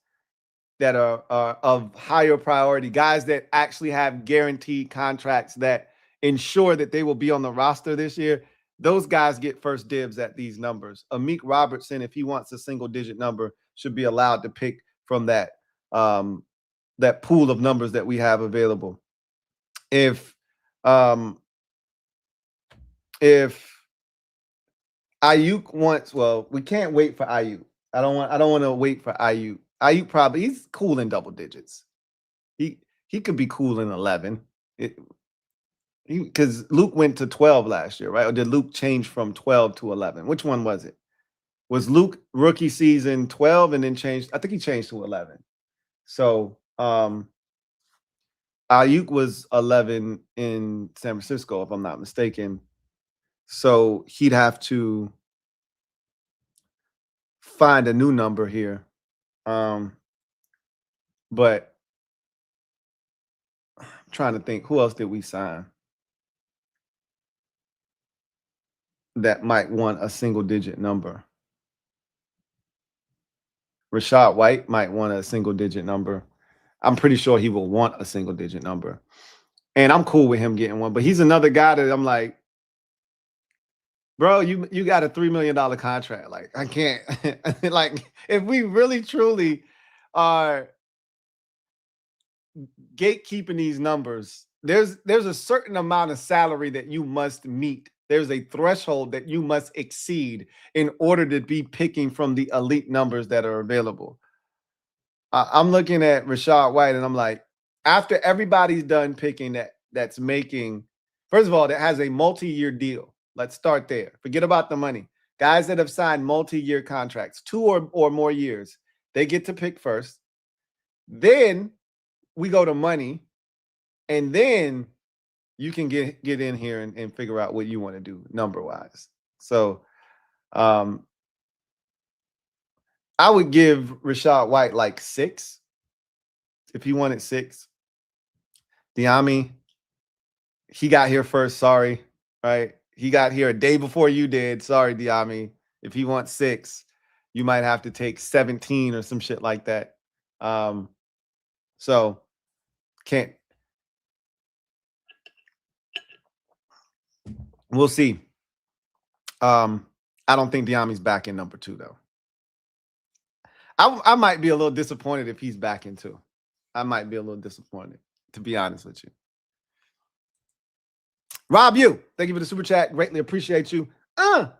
that are of higher priority, guys that actually have guaranteed contracts that ensure that they will be on the roster this year. Those guys get first dibs at these numbers. Amik Robertson, if he wants a single-digit number, should be allowed to pick from that that pool of numbers that we have available. If Aiyuk wants, well, we can't wait for Aiyuk. I don't want to wait for Aiyuk. Aiyuk probably, he's cool in double digits. He could be cool in 11. Because Luke went to 12 last year, right? Or did Luke change from 12 to 11? Which one was it? Was Luke rookie season 12 and then changed? I think he changed to 11. So Aiyuk was 11 in San Francisco, if I'm not mistaken. So he'd have to find a new number here. But I'm trying to think, who else did we sign that might want a single-digit number? Rashad White might want a single-digit number. I'm pretty sure he will want a single-digit number. And I'm cool with him getting one. But he's another guy that I'm like, bro, you got a $3 million contract. Like, I can't. Like, if we really, truly are gatekeeping these numbers, there's a certain amount of salary that you must meet. There's a threshold that you must exceed in order to be picking from the elite numbers that are available. I'm looking at Rashad White and I'm like, after everybody's done picking that's making, first of all, that has a multi-year deal. Let's start there. Forget about the money. Guys that have signed multi-year contracts, 2 or more years, they get to pick first. Then we go to money, and then you can get in here and figure out what you want to do number-wise. So I would give Rashad White like 6 if he wanted 6. Dyami, he got here first. Sorry, right? He got here a day before you did. Sorry, Dyami. If he wants 6, you might have to take 17 or some shit like that. So can't. We'll see. I don't think Dyami's back in number 2 though. I might be a little disappointed if he's back in 2. I might be a little disappointed, to be honest with you. Rob, thank you for the super chat. Greatly appreciate you.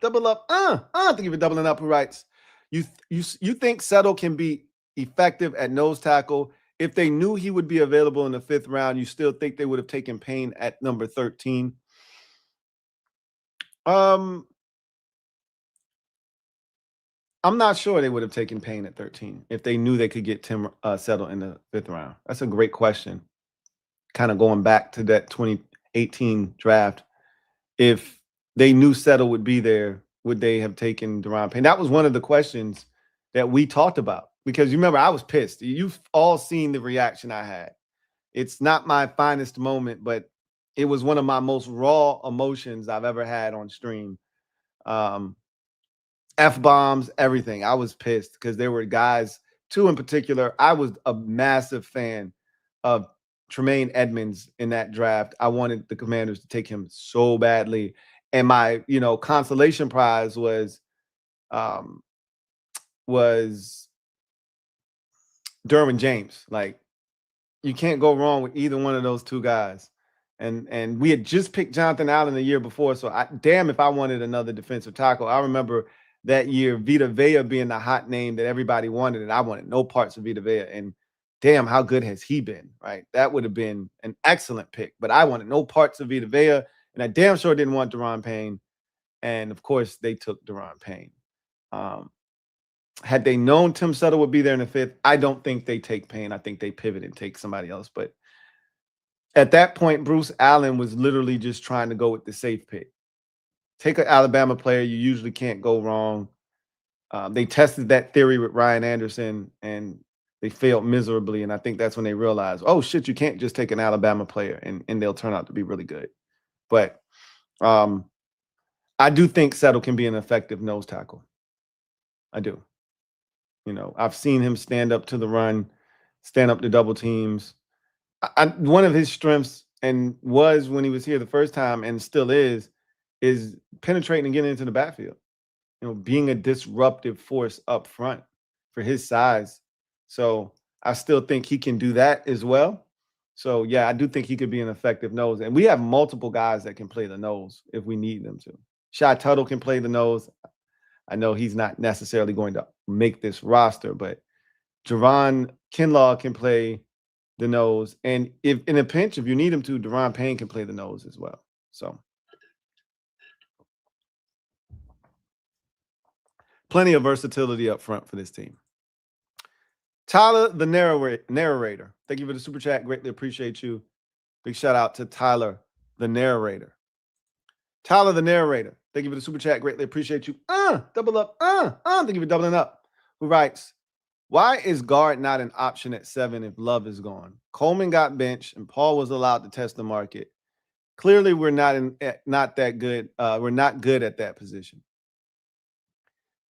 Double up. Thank you for doubling up. Who writes? You think Settle can be effective at nose tackle? If they knew he would be available in the 5th round, you still think they would have taken Payne at number 13? I'm not sure they would have taken Payne at 13 if they knew they could get Tim Settle in the 5th round. That's a great question. Kind of going back to that 2018 draft. If they knew Settle would be there, would they have taken Daron Payne? That was one of the questions that we talked about, because you remember I was pissed. You've all seen the reaction I had. It's not my finest moment, but it was one of my most raw emotions I've ever had on stream. F-bombs, everything. I was pissed because there were guys, 2 in particular. I was a massive fan of Tremaine Edmonds in that draft. I wanted the Commanders to take him so badly. And my, consolation prize was Derwin James. Like, you can't go wrong with either one of those 2 guys. And we had just picked Jonathan Allen the year before, so damn if I wanted another defensive tackle. I remember that year Vita Vea being the hot name that everybody wanted, and I wanted no parts of Vita Vea. And damn, how good has he been, right? That would have been an excellent pick, but I wanted no parts of Vita Vea, and I damn sure didn't want Daron Payne. And of course, they took Daron Payne. Had they known Tim Settle would be there in the 5th, I don't think they take Payne. I think they pivot and take somebody else. But at that point, Bruce Allen was literally just trying to go with the safe pick. Take an Alabama player. You usually can't go wrong. They tested that theory with Ryan Anderson, and they failed miserably. And I think that's when they realized, oh, shit, you can't just take an Alabama player and they'll turn out to be really good. But I do think Settle can be an effective nose tackle. I do. I've seen him stand up to the run, stand up to double teams. One of his strengths, and was when he was here the first time and still is penetrating and getting into the backfield. Being a disruptive force up front for his size. So I still think he can do that as well. So yeah, I do think he could be an effective nose. And we have multiple guys that can play the nose if we need them to. Shy Tuttle can play the nose. I know he's not necessarily going to make this roster, but Javon Kinlaw can play the nose. And if in a pinch, if you need him to, Daron Payne can play the nose as well. So plenty of versatility up front for this team. Tyler, the narrator. Thank you for the super chat. Greatly appreciate you. Big shout out to Tyler, the narrator. Tyler, the narrator. Thank you for the super chat. Greatly appreciate you. Double up. Thank you for doubling up. Who writes, why is guard not an option at 7 if Love is gone? Coleman got benched and Paul was allowed to test the market. Clearly, we're not that good. We're not good at that position,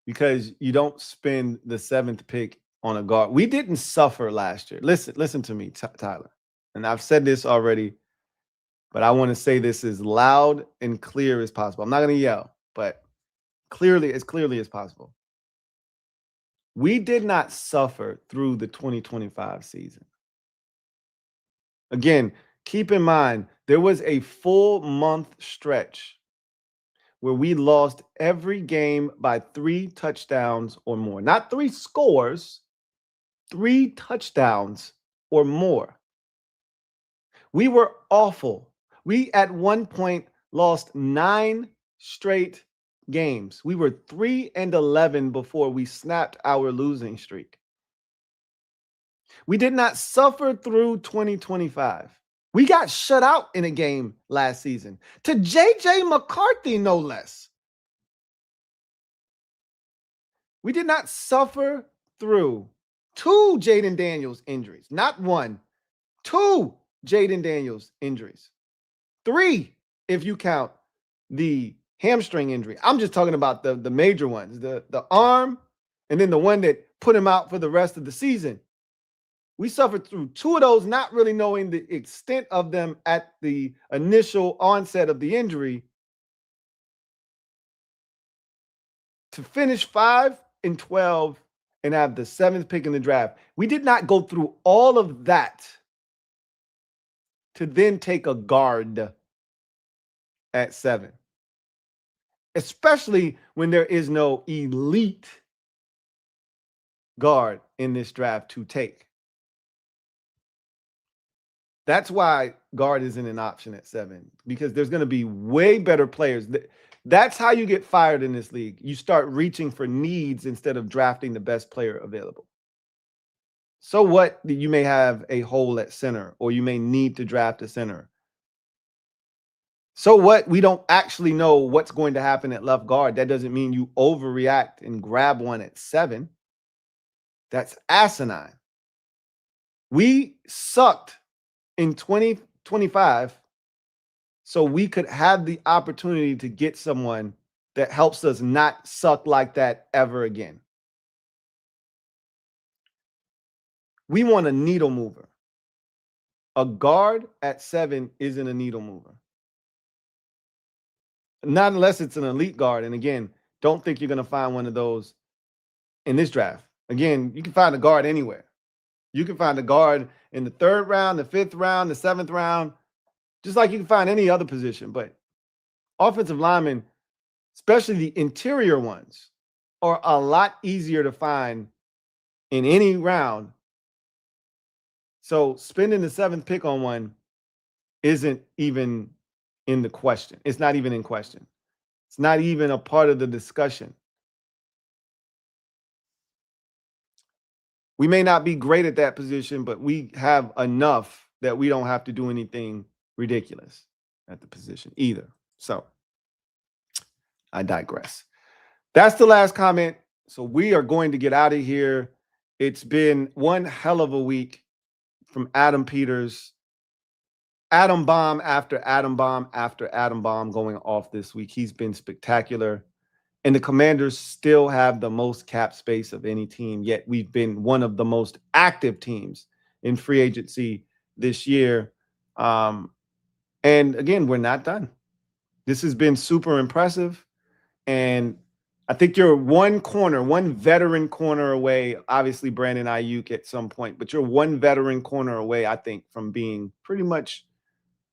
because you don't spend the 7th pick on a guard. We didn't suffer last year. Listen to me, Tyler. And I've said this already, but I want to say this as loud and clear as possible. I'm not going to yell, but as clearly as possible. We did not suffer through the 2025 season. Again, keep in mind, there was a full month stretch where we lost every game by 3 touchdowns or more. Not 3 scores, 3 touchdowns or more. We were awful. We, at one point, lost 9 straight games. We were 3-11 before we snapped our losing streak. We did not suffer through 2025. We got shut out in a game last season to J.J. McCarthy, no less. We did not suffer through 2 Jaden Daniels injuries, not 1, 2 Jaden Daniels injuries. 3, if you count the hamstring injury. I'm just talking about the major ones, the arm, and then the one that put him out for the rest of the season. We suffered through 2 of those, not really knowing the extent of them at the initial onset of the injury. To finish 5-12 and have the 7th pick in the draft, we did not go through all of that to then take a guard at 7, especially when there is no elite guard in this draft to take. That's why guard isn't an option at 7, because there's going to be way better players. That's how you get fired in this league. You start reaching for needs instead of drafting the best player available. So what? You may have a hole at center, or you may need to draft a center. So what? We don't actually know what's going to happen at left guard. That doesn't mean you overreact and grab one at 7. That's asinine. We sucked in 2025, so we could have the opportunity to get someone that helps us not suck like that ever again. We want a needle mover. A guard at 7 isn't a needle mover. Not unless it's an elite guard. And again, don't think you're going to find one of those in this draft. Again, you can find a guard anywhere. You can find a guard in the 3rd round, the 5th round, the 7th round, just like you can find any other position. But offensive linemen, especially the interior ones, are a lot easier to find in any round. So spending the 7th pick on one isn't even in the question. It's not even in question. It's not even a part of the discussion. We may not be great at that position, but we have enough that we don't have to do anything ridiculous at the position either. So I digress. That's the last comment. So we are going to get out of here. It's been one hell of a week from Adam Peters. Atom bomb after atom bomb after atom bomb going off this week. He's been spectacular. And the Commanders still have the most cap space of any team, yet we've been one of the most active teams in free agency this year. And again, we're not done. This has been super impressive. And I think you're one veteran corner away, obviously Brandon Aiyuk at some point, but you're one veteran corner away, I think, from being pretty much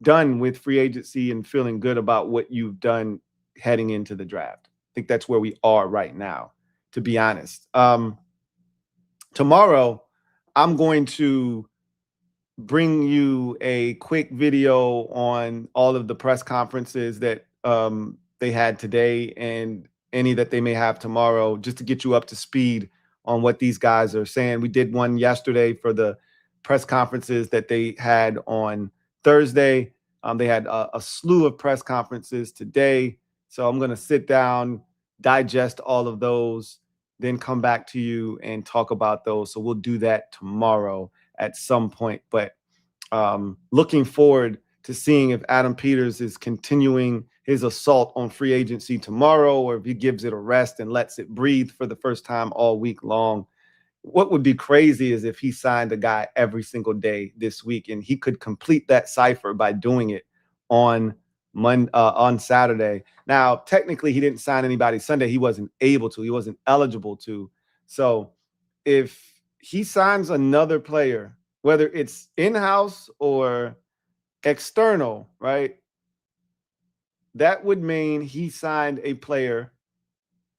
done with free agency and feeling good about what you've done heading into the draft. I think that's where we are right now, to be honest. Tomorrow, I'm going to bring you a quick video on all of the press conferences that they had today and any that they may have tomorrow, just to get you up to speed on what these guys are saying. We did one yesterday for the press conferences that they had on Thursday. They had a slew of press conferences today. So I'm going to sit down, digest all of those, then come back to you and talk about those. So we'll do that tomorrow at some point. But looking forward to seeing if Adam Peters is continuing his assault on free agency tomorrow, or if he gives it a rest and lets it breathe for the first time all week long. What would be crazy is if he signed a guy every single day this week, and he could complete that cipher by doing it on Saturday. Now, technically, he didn't sign anybody Sunday. He wasn't able to. He wasn't eligible to. So if he signs another player, whether it's in-house or external, right, that would mean he signed a player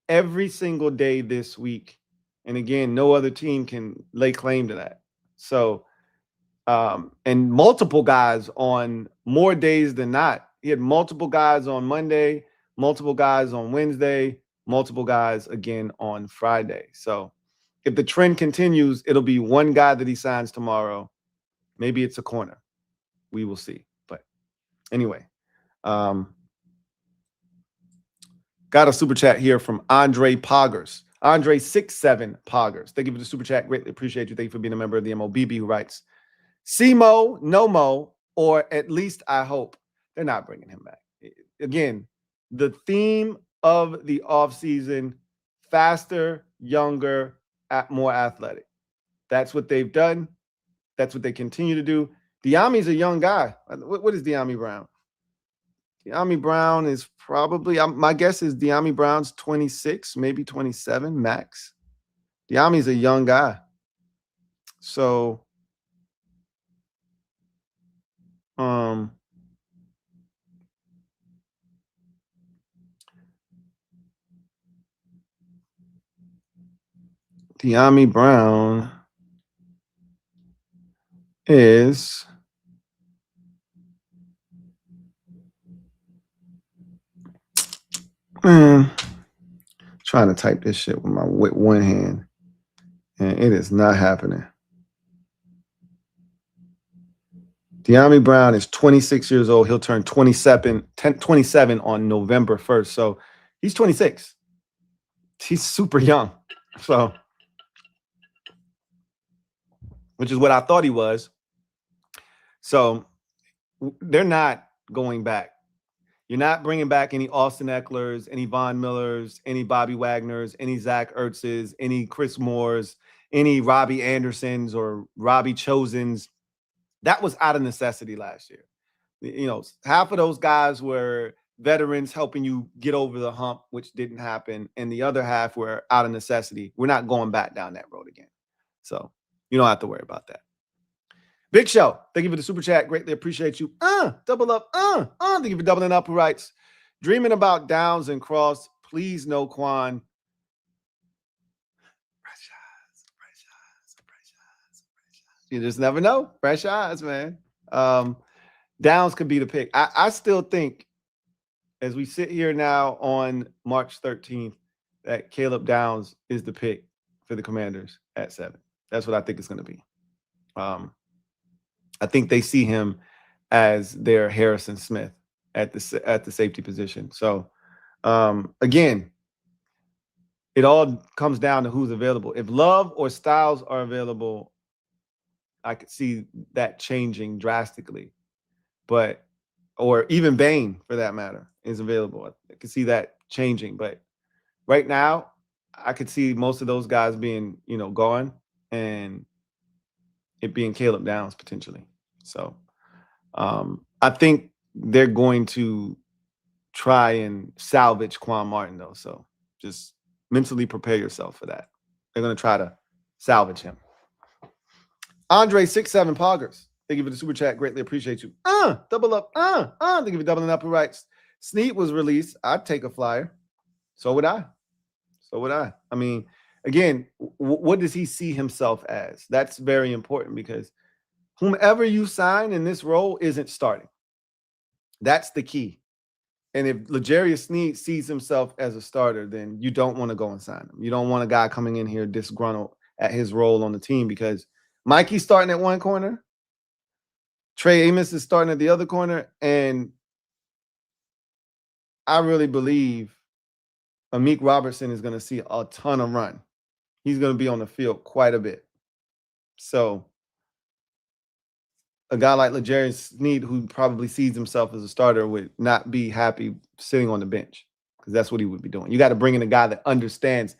every single day this week. And again, no other team can lay claim to that. So, and multiple guys on more days than not. He had multiple guys on Monday, multiple guys on Wednesday, multiple guys again on Friday. So if the trend continues, it'll be one guy that he signs tomorrow. Maybe it's a corner. We will see. But anyway, got a super chat here from Andre Poggers. Andre67 Poggers. Thank you for the super chat. Greatly appreciate you. Thank you for being a member of the MOBB, who writes, CMO, no mo, or at least I hope they're not bringing him back. Again, the theme of the offseason, faster, younger, more athletic. That's what they've done. That's what they continue to do. Dyami's a young guy. What is Dyami Brown? Dyami Brown is probably, my guess is Dyami Brown's 26, maybe 27 max. Dyami's a young guy. So, Dyami Brown is trying to type this shit with one hand, and it is not happening. Dyami Brown is 26 years old. He'll turn 27 on November 1st. So he's 26. He's super young. So, which is what I thought he was. So they're not going back. You're not bringing back any Austin Ecklers, any Von Millers, any Bobby Wagners, any Zach Ertzes, any Chris Moores, any Robbie Andersons or Robbie Chosens. That was out of necessity last year. You know, half of those guys were veterans helping you get over the hump, which didn't happen. And the other half were out of necessity. We're not going back down that road again. So you don't have to worry about that. Big Show, thank you for the super chat. Greatly appreciate you. Double up. Thank you for doubling up. Who writes, dreaming about Downs and Cross. Please no Quan. You just never know. Fresh eyes, man. Downs could be the pick. I still think, as we sit here now on March 13th, that Caleb Downs is the pick for the Commanders at 7. That's what I think it's going to be. I think they see him as their Harrison Smith at the safety position. So, again, it all comes down to who's available. If Love or Styles are available, I could see that changing drastically. But, or even Bain, for that matter, is available. I could see that changing. But right now, I could see most of those guys being, gone and it being Caleb Downs potentially. So I think they're going to try and salvage Quan Martin, though. So just mentally prepare yourself for that. They're going to try to salvage him. Andre 67 Poggers, thank you for the super chat. Greatly appreciate you. Double up. Thank you for doubling up. Who writes, Snead was released. I'd take a flyer. So would I. I mean, again, what does he see himself as? That's very important because whomever you sign in this role isn't starting. That's the key. And if L'Jarius Snead sees himself as a starter, then you don't want to go and sign him. You don't want a guy coming in here disgruntled at his role on the team because Mikey's starting at one corner, Trey Amos is starting at the other corner, and I really believe Amik Robertson is going to see a ton of run. He's going to be on the field quite a bit. So a guy like L'Jarius Snead, who probably sees himself as a starter, would not be happy sitting on the bench because that's what he would be doing. You got to bring in a guy that understands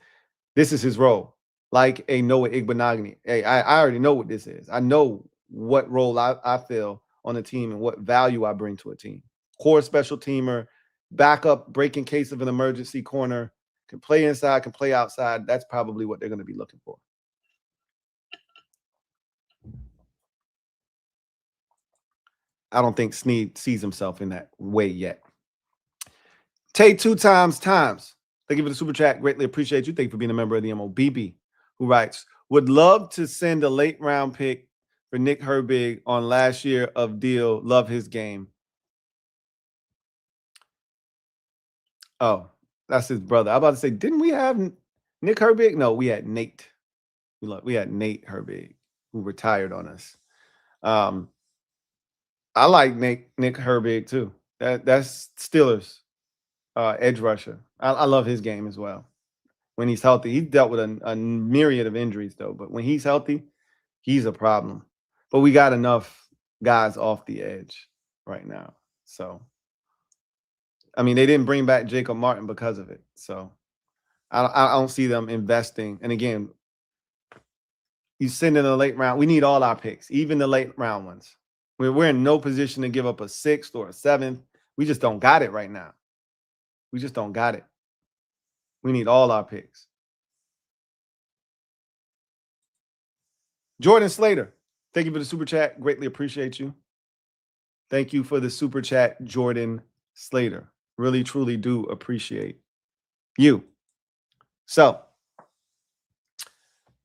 this is his role, like a Noah Igbenogany. Hey, I already know what this is. I know what role I feel on a team and what value I bring to a team. Core special teamer, backup, break in case of an emergency corner, can play inside, can play outside. That's probably what they're going to be looking for. I don't think Snead sees himself in that way yet. Tay 2 times. Thank you for the super chat. Greatly appreciate you. Thank you for being a member of the MOBB. Who writes, would love to send a late round pick for Nick Herbig on last year of deal. Love his game. Oh, that's his brother. I'm about to say, didn't we have Nick Herbig? No, we had Nate. We had Nate Herbig, who retired on us. I like Nick Herbig too. That's Steelers edge rusher. I love his game as well. When he's healthy, he dealt with a myriad of injuries though. But when he's healthy, he's a problem. But we got enough guys off the edge right now. So, I mean, they didn't bring back Jacob Martin because of it. So, I don't see them investing. And again, you send in a late round. We need all our picks, even the late round ones. We're in no position to give up a 6th or a 7th. We just don't got it right now. We just don't got it. We need all our picks. Jordan Slater, thank you for the super chat. Greatly appreciate you. Thank you for the super chat, Jordan Slater. Really, truly do appreciate you. So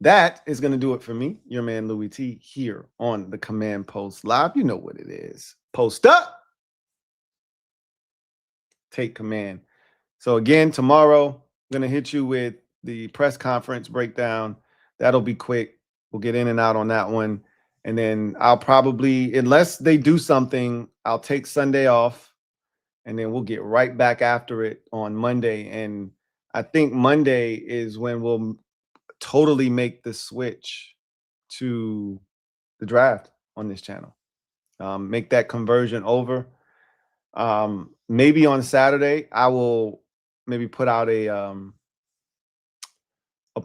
that is going to do it for me, your man Louie T, here on the Command Post Live. You know what it is. Post up. Take command. So again, tomorrow, I'm going to hit you with the press conference breakdown. That'll be quick. We'll get in and out on that one. And then I'll probably, unless they do something, I'll take Sunday off. And then we'll get right back after it on Monday. And I think Monday is when we'll totally make the switch to the draft on this channel. Make that conversion over. Maybe on Saturday, I will maybe put out a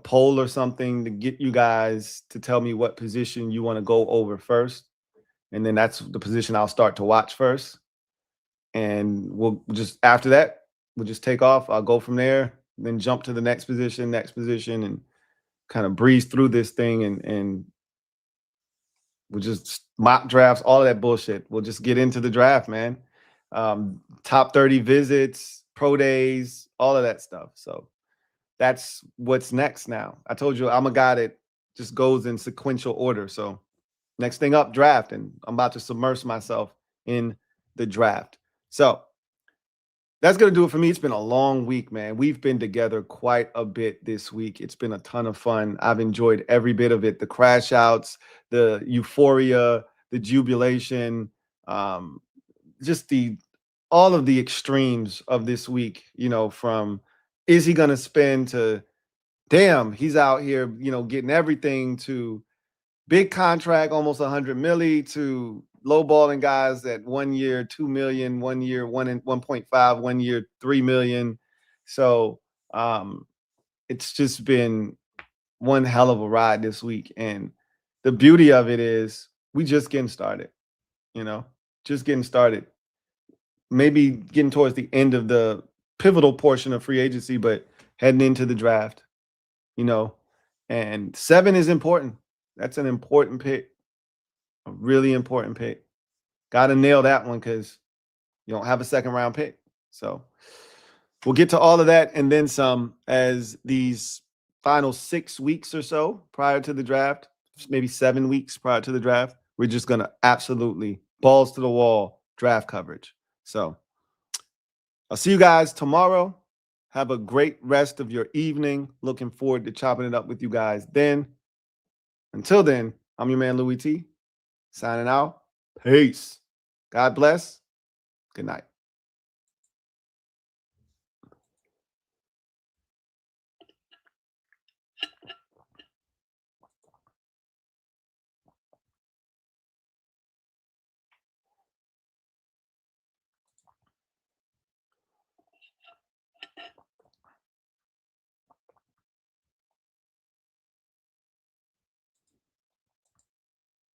poll or something to get you guys to tell me what position you want to go over first. And then that's the position I'll start to watch first. And we'll just, after that, we'll just take off. I'll go from there, then jump to the next position, and kind of breeze through this thing. And we'll just mock drafts, all of that bullshit. We'll just get into the draft, man. Top 30 visits, pro days, all of that stuff. So that's what's next now. I told you I'm a guy that just goes in sequential order. So next thing up, draft. And I'm about to submerge myself in the draft. So that's going to do it for me. It's been a long week, man. We've been together quite a bit this week. It's been a ton of fun. I've enjoyed every bit of it. The crash outs, the euphoria, the jubilation, just all of the extremes of this week, from is he going to spend to damn, he's out here, getting everything, to big contract, almost 100 milli, to lowballing guys at 1 year, 2 million, 1 year, 1.5, 1 year, 3 million. So it's just been one hell of a ride this week. And the beauty of it is we just getting started, just getting started. Maybe getting towards the end of the pivotal portion of free agency, but heading into the draft, and 7 is important. That's an important pick, a really important pick. Got to nail that one because you don't have a second round pick. So we'll get to all of that and then some as these final 6 weeks or so prior to the draft, maybe 7 weeks prior to the draft. We're just going to absolutely balls to the wall draft coverage. So I'll see you guys tomorrow. Have a great rest of your evening. Looking forward to chopping it up with you guys then. Until then, I'm your man, Louie T, signing out. Peace. God bless. Good night.